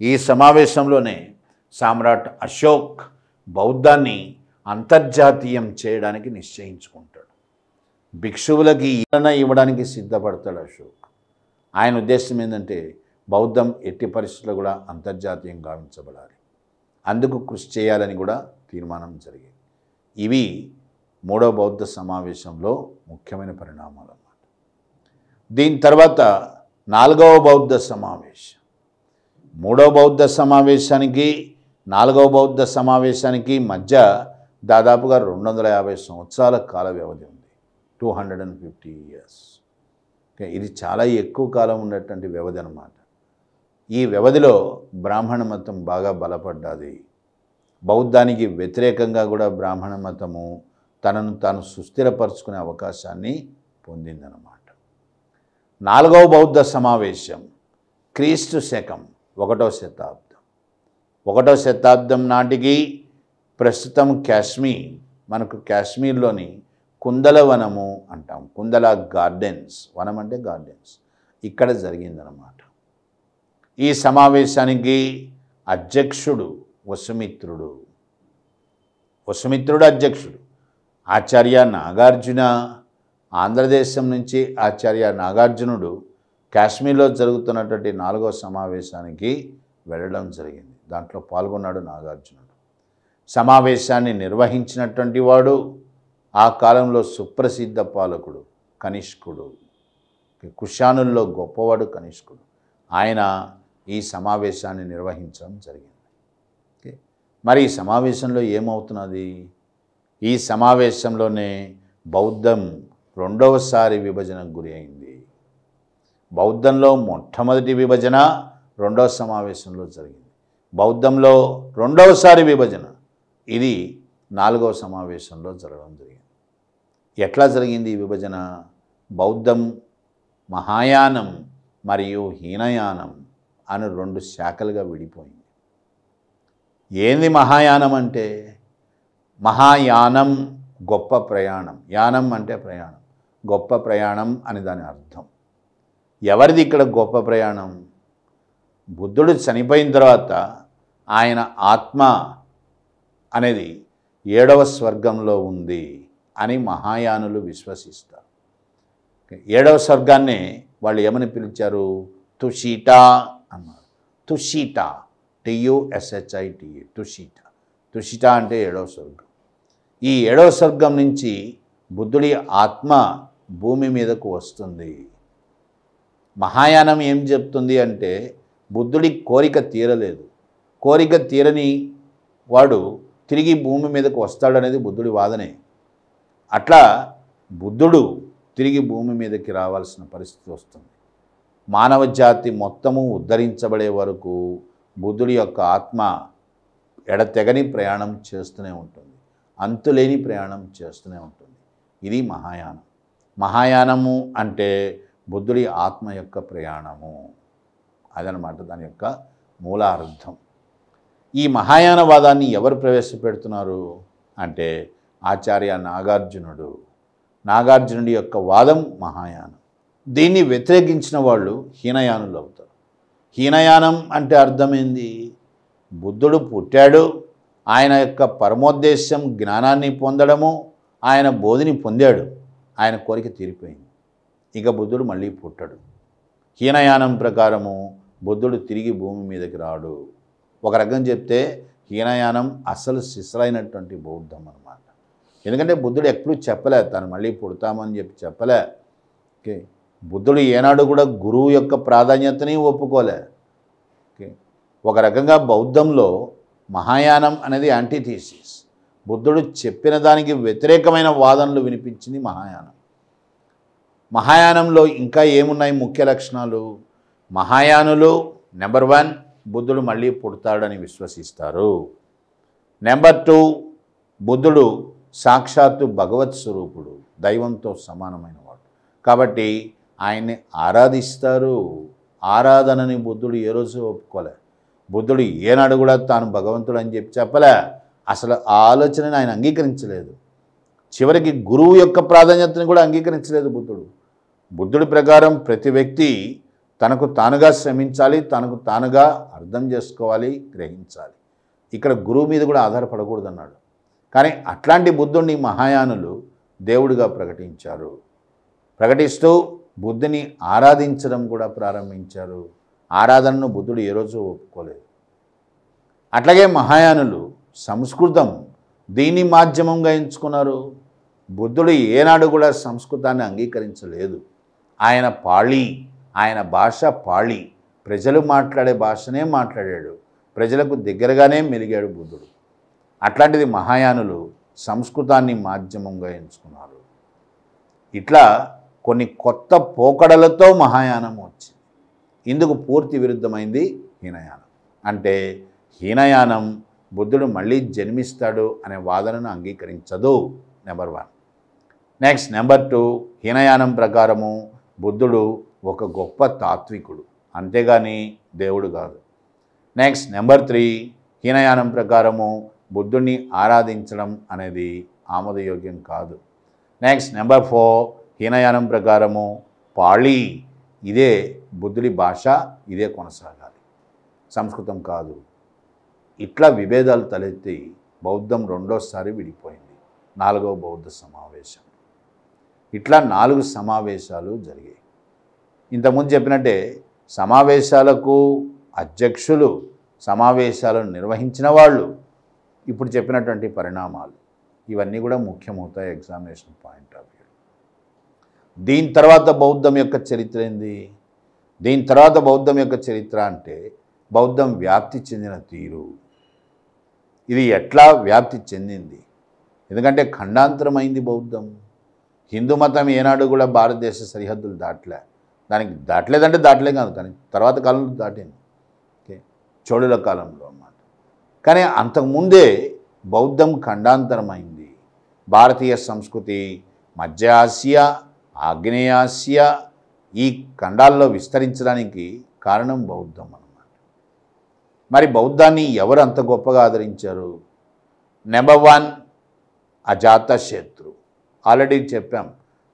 ఈ సమావేశంలోనే సామ్రాట్ అశోక్ బౌద్ధాన్ని అంతర్జాతీయం చేయడానికి నిశ్చయించుకుంటాడు. భిక్షువులకి ఈయన ఇవ్వడానికి సిద్ధపడతాడు అశోక్. ఆయన ఉద్దేశం ఏంటంటే బౌద్ధం ఎట్టి పరిస్థితుల్లో కూడా అంతర్జాతీయం గావించబడాలి, అందుకు కృషి చేయాలని కూడా తీర్మానం జరిగింది. ఇవి మూడవ బౌద్ధ సమావేశంలో ముఖ్యమైన పరిణామాలు అన్నమాట. దీని తర్వాత నాలుగవ బౌద్ధ సమావేశం. మూడవ బౌద్ధ సమావేశానికి నాలుగవ బౌద్ధ సమావేశానికి మధ్య దాదాపుగా 250 సంవత్సరాల కాల వ్యవధి ఉంది, 250 years. ఓకే, ఇది చాలా ఎక్కువ కాలం ఉన్నటువంటి వ్యవధి అన్నమాట. ఈ వ్యవధిలో బ్రాహ్మణ మతం బాగా బలపడ్డది. బౌద్ధానికి వ్యతిరేకంగా కూడా బ్రాహ్మణ మతము తనను తాను సుస్థిరపరచుకునే అవకాశాన్ని పొందిందన్నమాట. నాలుగవ బౌద్ధ సమావేశం క్రీస్తు శకం 1వ శతాబ్దం. 1వ శతాబ్దం నాటికి ప్రస్తుతం కాశ్మీర్, మనకు కాశ్మీర్లోని కుందల వనము అంటాం, కుందల గార్డెన్స్, వనం అంటే గార్డెన్స్, ఇక్కడ జరిగిందనమాట. ఈ సమావేశానికి అధ్యక్షుడు వసుమిత్రుడు అధ్యక్షుడు. ఆచార్య నాగార్జున, ఆంధ్రదేశం నుంచి ఆచార్య నాగార్జునుడు కాశ్మీర్లో జరుగుతున్నటువంటి 4వ సమావేశానికి వెళ్ళడం జరిగింది. దాంట్లో పాల్గొన్నాడు నాగార్జునుడు. సమావేశాన్ని నిర్వహించినటువంటి వాడు ఆ కాలంలో సుప్రసిద్ధ పాలకుడు కనిష్కుడు. కుషానుల్లో గొప్పవాడు కనిష్కుడు. ఆయన ఈ సమావేశాన్ని నిర్వహించడం జరిగింది. ఓకే, మరి ఈ సమావేశంలో ఏమవుతున్నది? ఈ సమావేశంలోనే బౌద్ధం రెండవసారి విభజనకు గురి అయింది. బౌద్ధంలో మొట్టమొదటి విభజన 2వ సమావేశంలో జరిగింది. బౌద్ధంలో రెండవసారి విభజన ఇది 4వ సమావేశంలో జరగడం జరిగింది. ఎట్లా జరిగింది ఈ విభజన? బౌద్ధం మహాయానం మరియు హీనయానం అని 2 శాఖలుగా విడిపోయింది. ఏంది మహాయానం అంటే? మహాయానం గొప్ప ప్రయాణం, యానం అంటే ప్రయాణం, గొప్ప ప్రయాణం అని దాని అర్థం. ఎవరిది ఇక్కడ గొప్ప ప్రయాణం? బుద్ధుడు చనిపోయిన తర్వాత ఆయన ఆత్మ అనేది 7వ స్వర్గంలో ఉంది అని మహాయానులు విశ్వసిస్తారు. 7వ స్వర్గాన్ని వాళ్ళు ఏమని పిలిచారు? తుషిటా అన్నారు. తుషిటా, TUSHITA, తుషిటా. తుషిటా అంటే 7వ స్వర్గం. ఈ 7వ స్వర్గం నుంచి బుద్ధుడి ఆత్మ భూమి మీదకు వస్తుంది. మహాయానం ఏం చెప్తుంది అంటే బుద్ధుడి కోరిక తీరలేదు, కోరిక తీరని వాడు తిరిగి భూమి మీదకు వస్తాడనేది బుద్ధుడి వాదనే. అట్లా బుద్ధుడు తిరిగి భూమి మీదకి రావాల్సిన పరిస్థితి వస్తుంది. మానవ జాతి మొత్తము ఉద్ధరించబడే వరకు బుద్ధుడి యొక్క ఆత్మ ఎడతెగని ప్రయాణం చేస్తూనే ఉంటుంది, అంతులేని ప్రయాణం చేస్తూనే ఉంటుంది. ఇది మహాయానం. మహాయానము అంటే బుద్ధుడి ఆత్మ యొక్క ప్రయాణము, అదనమాట దాని యొక్క మూల అర్థం. ఈ మహాయానవాదాన్ని ఎవరు ప్రవేశపెడుతున్నారు అంటే ఆచార్య నాగార్జునుడు. నాగార్జునుడి యొక్క వాదం మహాయానం. దీన్ని వ్యతిరేకించిన వాళ్ళు హీనయానులు అవుతారు. హీనయానం అంటే అర్థమైంది, బుద్ధుడు పుట్టాడు, ఆయన యొక్క పరమోద్దేశం జ్ఞానాన్ని పొందడము, ఆయన బోధిని పొందాడు, ఆయన కోరిక తీరిపోయింది, ఇక బుద్ధుడు మళ్ళీ పుట్టడు. హీనయానం ప్రకారము బుద్ధుడు తిరిగి భూమి మీదకి రాడు. ఒక రకం చెప్తే హీనయానం అసలు సిసలైనటువంటి బౌద్ధం అన్నమాట. ఎందుకంటే బుద్ధుడు ఎప్పుడూ చెప్పలే తను మళ్ళీ పుడతామని చెప్పలే. ఓకే, బుద్ధుడు ఏనాడు కూడా గురువు యొక్క ప్రాధాన్యతని ఒప్పుకోలే. ఓకే, ఒక రకంగా బౌద్ధంలో మహాయానం అనేది యాంటీథీసిస్. బుద్ధుడు చెప్పిన దానికి వ్యతిరేకమైన వాదనలు వినిపించింది మహాయానం. మహాయానంలో ఇంకా ఏమున్నాయి ముఖ్య లక్షణాలు? మహాయానులు నెంబర్ 1 బుద్ధుడు మళ్ళీ పుడతాడని విశ్వసిస్తారు. నెంబర్ 2 బుద్ధుడు సాక్షాత్తు భగవత్ స్వరూపుడు, దైవంతో సమానమైనవాడు, కాబట్టి ఆయన్ని ఆరాధిస్తారు. ఆరాధనని బుద్ధుడు ఏ రోజు ఒప్పుకోలే. బుద్ధుడు ఏనాడు కూడా తాను భగవంతుడు అని చెప్పలే. అసలు ఆ ఆలోచనని ఆయన అంగీకరించలేదు. చివరికి గురువు యొక్క ప్రాధాన్యతను కూడా అంగీకరించలేదు బుద్ధుడు. బుద్ధుడి ప్రకారం ప్రతి వ్యక్తి తనకు తానుగా శ్రమించాలి, తనకు తానుగా అర్థం చేసుకోవాలి, గ్రహించాలి. ఇక్కడ గురువు మీద కూడా ఆధారపడకూడదు అన్నాడు. కానీ అట్లాంటి బుద్ధుడిని మహాయానులు దేవుడిగా ప్రకటించారు. ప్రకటిస్తూ బుద్ధుని ఆరాధించడం కూడా ప్రారంభించారు. ఆరాధనను బుద్ధుడు ఏ రోజు ఒప్పుకోలేదు. అట్లాగే మహాయానులు సంస్కృతం దీన్ని మాధ్యమంగా ఎంచుకున్నారు. బుద్ధుడు ఏనాడు కూడా సంస్కృతాన్ని అంగీకరించలేదు. ఆయన పాళీ, ఆయన భాష పాళీ, ప్రజలు మాట్లాడే భాషనే మాట్లాడాడు, ప్రజలకు దగ్గరగానే మెలిగాడు బుద్ధుడు. అట్లాంటిది మహాయానులు సంస్కృతాన్ని మాధ్యమంగా ఎంచుకున్నారు. ఇట్లా కొన్ని కొత్త పోకడలతో మహాయానం వచ్చింది. ఇందుకు పూర్తి విరుద్ధమైంది హీనయానం. అంటే హీనయానం బుద్ధుడు మళ్ళీ జన్మిస్తాడు అనే వాదనను అంగీకరించదు, నెంబర్ 1. నెక్స్ట్ నెంబర్ 2 హీనయానం ప్రకారము బుద్ధుడు ఒక గొప్ప తాత్వికుడు, అంతేగాని దేవుడు కాదు. నెక్స్ట్ నెంబర్ 3 హీనయానం ప్రకారము బుద్ధుడిని ఆరాధించడం అనేది ఆమోదయోగ్యం కాదు. నెక్స్ట్ నెంబర్ 4 హీనయానం ప్రకారము పాళీ ఇదే బుద్ధుడి భాష, ఇదే కొనసాగాలి, సంస్కృతం కాదు. ఇట్లా విభేదాలు తలెత్తి బౌద్ధం రెండోసారి విడిపోయింది, 4వ బౌద్ధ సమావేశం. ఇట్లా 4 సమావేశాలు జరిగాయి. ఇంతకుముందు చెప్పినట్టే సమావేశాలకు అధ్యక్షులు, సమావేశాలను నిర్వహించిన వాళ్ళు, ఇప్పుడు చెప్పినటువంటి పరిణామాలు ఇవన్నీ కూడా ముఖ్యమవుతాయి ఎగ్జామినేషన్ పాయింట్ ఆఫ్ వ్యూ. దీని తర్వాత బౌద్ధం యొక్క చరిత్ర ఏంది? దీని తర్వాత బౌద్ధం యొక్క చరిత్ర అంటే బౌద్ధం వ్యాప్తి చెందిన తీరు, ఇది ఎట్లా వ్యాప్తి చెందింది. ఎందుకంటే ఖండాంతరమైంది బౌద్ధం. హిందూ మతం ఏనాడు కూడా భారతదేశ సరిహద్దులు దాటలే. దానికి దాటలేదంటే దాటలే కాదు, కానీ తర్వాత కాలంలో దాటింది. ఓకే, చోళుల కాలంలో అన్నమాట. కానీ అంతకుముందే బౌద్ధం ఖండాంతరమైంది. భారతీయ సంస్కృతి మధ్య ఆసియా, ఆగ్నేయాసియా ఈ ఖండాల్లో విస్తరించడానికి కారణం బౌద్ధం అన్నమాట. మరి బౌద్ధాన్ని ఎవరు అంత గొప్పగా ఆదరించారు? నెంబర్ 1 అజాతశత్రు. ఆల్రెడీ చెప్పాం,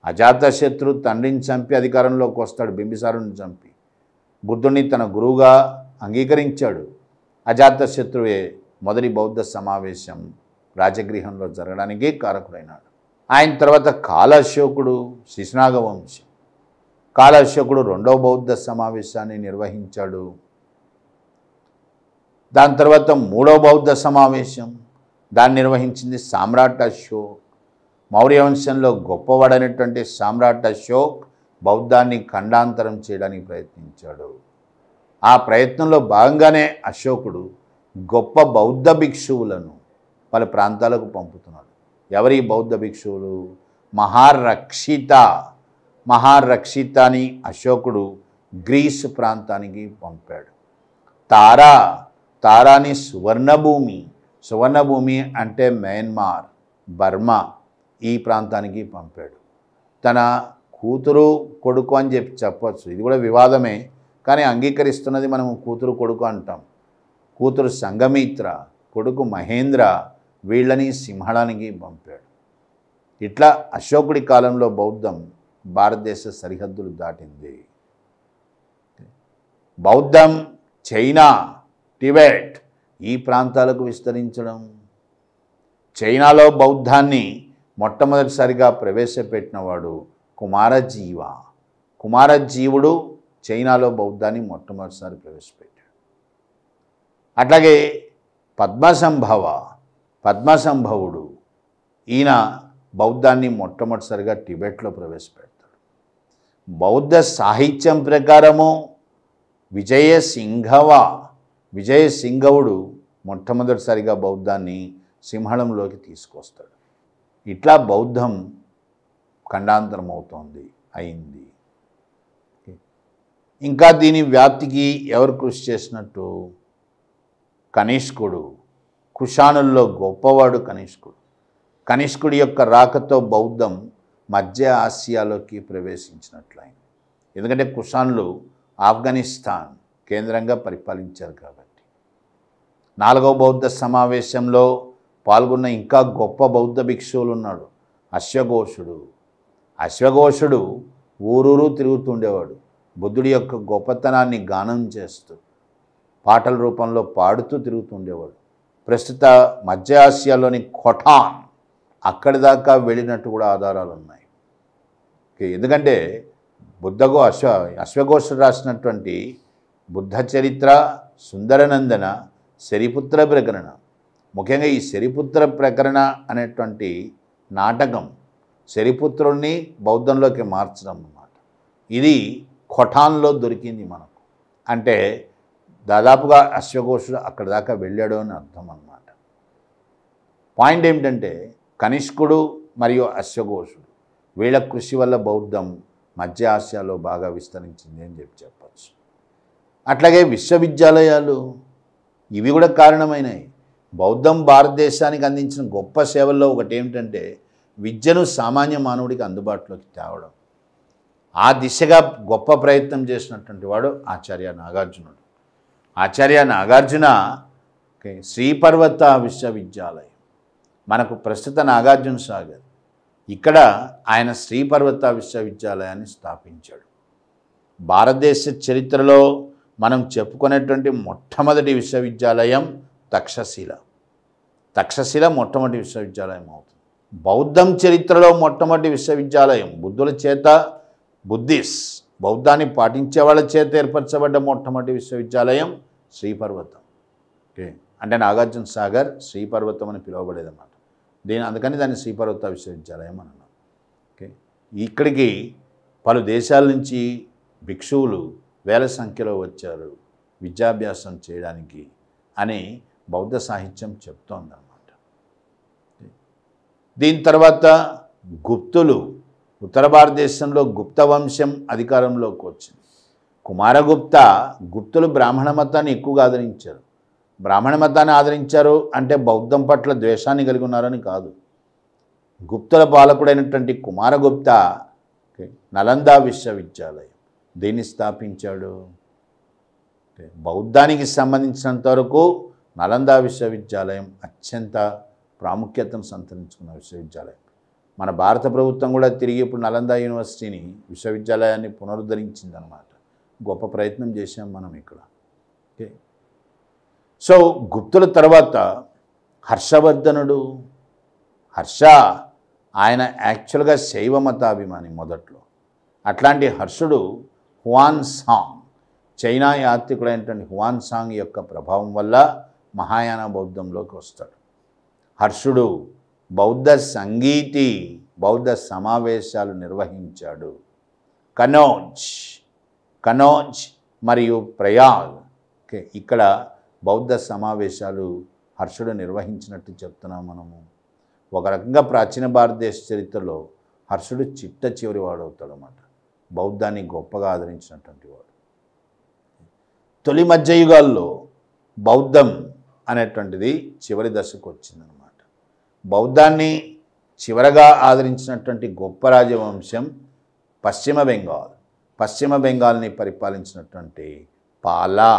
అజాతశత్రు తండ్రిని చంపి అధికారంలోకి వస్తాడు, బింబిసారుని చంపి. బుద్ధుడిని తన గురువుగా అంగీకరించాడు. అజాతశత్రువే మొదటి బౌద్ధ సమావేశం రాజగృహంలో జరగడానికి కారకుడైనాడు. ఆయన తర్వాత కాలశోకుడు, శిశునాగ వంశం. కాలశోకుడు 2వ బౌద్ధ సమావేశాన్ని నిర్వహించాడు. దాని తర్వాత 3వ బౌద్ధ సమావేశం, దాన్ని నిర్వహించింది సామ్రాట్ అశోక్. మౌర్య వంశంలో గొప్పవాడైనటువంటి సామ్రాట్ అశోక్ బౌద్ధాన్ని ఖండాంతరం చేయడానికి ప్రయత్నించాడు. ఆ ప్రయత్నంలో భాగంగానే అశోకుడు గొప్ప బౌద్ధ భిక్షువులను పలు ప్రాంతాలకు పంపుతున్నాడు. ఎవరి బౌద్ధ భిక్షువులు? మహారక్షితాని అశోకుడు గ్రీస్ ప్రాంతానికి పంపాడు. తారాని సువర్ణభూమి, సువర్ణభూమి అంటే మయన్మార్, బర్మా ఈ ప్రాంతానికి పంపాడు. తన కూతురు కొడుకు అని చెప్పొచ్చు, ఇది కూడా వివాదమే, కానీ అంగీకరిస్తున్నది మనం కూతురు కొడుకు అంటాం. కూతురు సంఘమిత్ర, కొడుకు మహేంద్ర, వీళ్ళని సింహళానికి పంపాడు. ఇట్లా అశోకుడి కాలంలో బౌద్ధం భారతదేశ సరిహద్దులు దాటింది. బౌద్ధం చైనా, టిబెట్ ఈ ప్రాంతాలకు విస్తరించడం. చైనాలో బౌద్ధాన్ని మొట్టమొదటిసారిగా ప్రవేశపెట్టినవాడు కుమారజీవ. కుమారజీవుడు చైనాలో బౌద్ధాన్ని మొట్టమొదటిసారి ప్రవేశపెట్టాడు. అట్లాగే పద్మసంభవుడు ఈయన బౌద్ధాన్ని మొట్టమొదటిసారిగా టిబెట్లో ప్రవేశపెడతాడు. బౌద్ధ సాహిత్యం ప్రకారము విజయసింఘవుడు మొట్టమొదటిసారిగా బౌద్ధాన్ని సింహళంలోకి తీసుకొస్తాడు. ఇట్లా బౌద్ధం ఖండాంతరం అయింది. ఇంకా దీని వ్యాప్తికి ఎవరు కృషి చేసినట్టు? కనిష్కుడు. కుషానుల్లో గొప్పవాడు కనిష్కుడు. కనిష్కుడి యొక్క రాకతో బౌద్ధం మధ్య ఆసియాలోకి ప్రవేశించినట్లయింది. ఎందుకంటే కుషానులు ఆఫ్ఘనిస్తాన్ కేంద్రంగా పరిపాలించారు కాబట్టి. 4వ బౌద్ధ సమావేశంలో పాల్గొన్న ఇంకా గొప్ప బౌద్ధ భిక్షువులు ఉన్నాడు, అశ్వఘోషుడు ఊరూరు తిరుగుతుండేవాడు. బుద్ధుడి యొక్క గొప్పతనాన్ని గానం చేస్తూ పాటల రూపంలో పాడుతూ తిరుగుతుండేవాడు. ప్రస్తుత మధ్య ఆసియాలోని ఖొటాన్ అక్కడి దాకా వెళ్ళినట్టు కూడా ఆధారాలు ఉన్నాయి. ఎందుకంటే అశ్వఘోషుడు రాసినటువంటి బుద్ధ చరిత్ర, సుందరనందన, శరిపుత్ర ప్రకరణ, ముఖ్యంగా ఈ శరిపుత్ర ప్రకరణ అనేటువంటి నాటకం శరిపుత్రుణ్ణి బౌద్ధంలోకి మార్చడం అన్నమాట. ఇది ఖొటాన్లో దొరికింది మనకు. అంటే దాదాపుగా అశ్వఘోషుడు అక్కడి దాకా వెళ్ళాడు అని అర్థం అన్నమాట. పాయింట్ ఏమిటంటే కనిష్కుడు మరియు అశ్వఘోషుడు వీళ్ళ కృషి వల్ల బౌద్ధం మధ్య ఆసియాలో బాగా విస్తరించింది అని చెప్పచ్చు. అట్లాగే విశ్వవిద్యాలయాలు ఇవి కూడా కారణమైనవి. బౌద్ధం భారతదేశానికి అందించిన గొప్ప సేవల్లో ఒకటి ఏమిటంటే విద్యను సామాన్య మానవుడికి అందుబాటులోకి తేవడం. ఆ దిశగా గొప్ప ప్రయత్నం చేసినటువంటి వాడు ఆచార్య నాగార్జునుడు. ఆచార్య నాగార్జున శ్రీపర్వత విశ్వవిద్యాలయం, మనకు ప్రస్తుత నాగార్జున సాగర్, ఇక్కడ ఆయన శ్రీపర్వత విశ్వవిద్యాలయాన్ని స్థాపించాడు. భారతదేశ చరిత్రలో మనం చెప్పుకునేటువంటి మొట్టమొదటి విశ్వవిద్యాలయం తక్షశిల మొట్టమొదటి విశ్వవిద్యాలయం అవుతుంది. బౌద్ధం చరిత్రలో మొట్టమొదటి విశ్వవిద్యాలయం బౌద్ధాన్ని పాటించే వాళ్ళ చేత ఏర్పరచబడ్డ మొట్టమొదటి విశ్వవిద్యాలయం శ్రీపర్వతం. అంటే నాగార్జున సాగర్ శ్రీపర్వతం అని పిలువబడేదన్నమాట. అందుకని దాన్ని శ్రీపర్వత విశ్వవిద్యాలయం అని అన్నాం. ఇక్కడికి పలు దేశాల నుంచి భిక్షువులు వేల సంఖ్యలో వచ్చారు విద్యాభ్యాసం చేయడానికి అని బౌద్ధ సాహిత్యం చెప్తోందన్నమాట. దీని తర్వాత గుప్తులు, ఉత్తర భారతదేశంలో గుప్త వంశం అధికారంలోకి వచ్చింది. కుమారగుప్త గుప్తులు బ్రాహ్మణ మతాన్ని ఎక్కువగా ఆదరించారు. బ్రాహ్మణ మతాన్ని ఆదరించారు అంటే బౌద్ధం పట్ల ద్వేషాన్ని కలిగి ఉన్నారని కాదు. గుప్తుల పాలకుడైనటువంటి కుమారగుప్త నలందా విశ్వవిద్యాలయం దీన్ని స్థాపించాడు. బౌద్ధానికి సంబంధించినంత వరకు నలందా విశ్వవిద్యాలయం అత్యంత ప్రాముఖ్యతను సంతరించుకున్న విశ్వవిద్యాలయం. మన భారత ప్రభుత్వం కూడా తిరిగి ఇప్పుడు నలందా యూనివర్సిటీని విశ్వవిద్యాలయాన్ని పునరుద్ధరించిందనమాట. గొప్ప ప్రయత్నం చేశాం మనం ఇక్కడ. సో గుప్తుల తర్వాత హర్షవర్ధనుడు. ఆయన యాక్చువల్గా శైవ మతాభిమాని మొదట్లో. అట్లాంటి హర్షుడు హువాన్సాంగ్, చైనా యాత్రికుడైనటువంటి హువాన్సాంగ్ యొక్క ప్రభావం వల్ల మహాయాన బౌద్ధంలోకి వస్తాడు. హర్షుడు బౌద్ధ సమావేశాలు నిర్వహించాడు. కనౌజ్ మరియు ప్రయాగ్ ఇక్కడ బౌద్ధ సమావేశాలు హర్షుడు నిర్వహించినట్టు చెప్తున్నాం మనము. ఒక రకంగా ప్రాచీన భారతదేశ చరిత్రలో హర్షుడు చిట్ట చివరి వాడు అవుతాడు అన్నమాట. బౌద్ధాన్ని గొప్పగా ఆదరించినటువంటి వాడు. తొలి మధ్యయుగాల్లో బౌద్ధం అనేటువంటిది చివరి దశకు వచ్చిందనమాట. బౌద్ధాన్ని చివరగా ఆదరించినటువంటి గొప్ప రాజవంశం పశ్చిమ బెంగాల్. పశ్చిమ బెంగాల్ని పరిపాలించినటువంటి పాలా,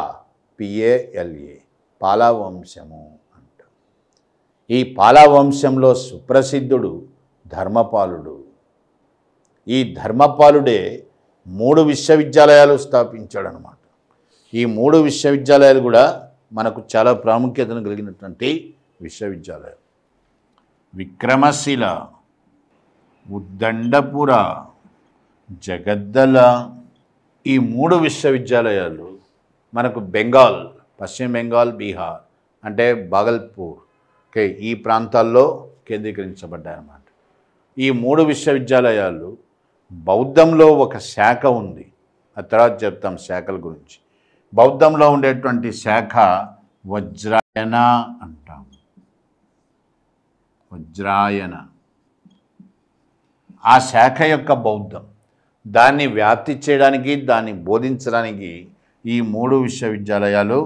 పిఏఎల్ఏ, పాలా వంశము అంటాం. ఈ పాలా వంశంలో సుప్రసిద్ధుడు ధర్మపాలుడు. ఈ ధర్మపాలుడే 3 విశ్వవిద్యాలయాలు స్థాపించాడనమాట. ఈ 3 విశ్వవిద్యాలయాలు కూడా మనకు చాలా ప్రాముఖ్యతను కలిగినటువంటి విశ్వవిద్యాలయాలు. విక్రమశిల, ఉద్దండపుర, జగద్దల, ఈ 3 విశ్వవిద్యాలయాలు మనకు బెంగాల్, పశ్చిమ బెంగాల్, బీహార్ అంటే భాగల్పూర్ ఈ ప్రాంతాల్లో కేంద్రీకరించబడ్డాయన్నమాట. ఈ 3 విశ్వవిద్యాలయాలు బౌద్ధంలో ఒక శాఖ ఉంది. ఆ తర్వాత చెప్తాం శాఖల గురించి. బౌద్ధంలో ఉండేటువంటి శాఖ వజ్రాయన అంటాం. వజ్రాయన ఆ శాఖ యొక్క బౌద్ధం. దాన్ని వ్యాప్తి చేయడానికి, దాన్ని బోధించడానికి ఈ 3 విశ్వవిద్యాలయాలు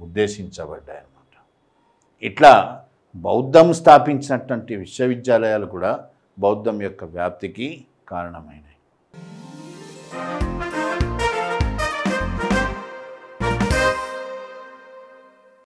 ఉద్దేశించబడ్డాయి అన్నమాట. ఇట్లా బౌద్ధం స్థాపించినటువంటి విశ్వవిద్యాలయాలు కూడా బౌద్ధం యొక్క వ్యాప్తికి కారణమైనవి.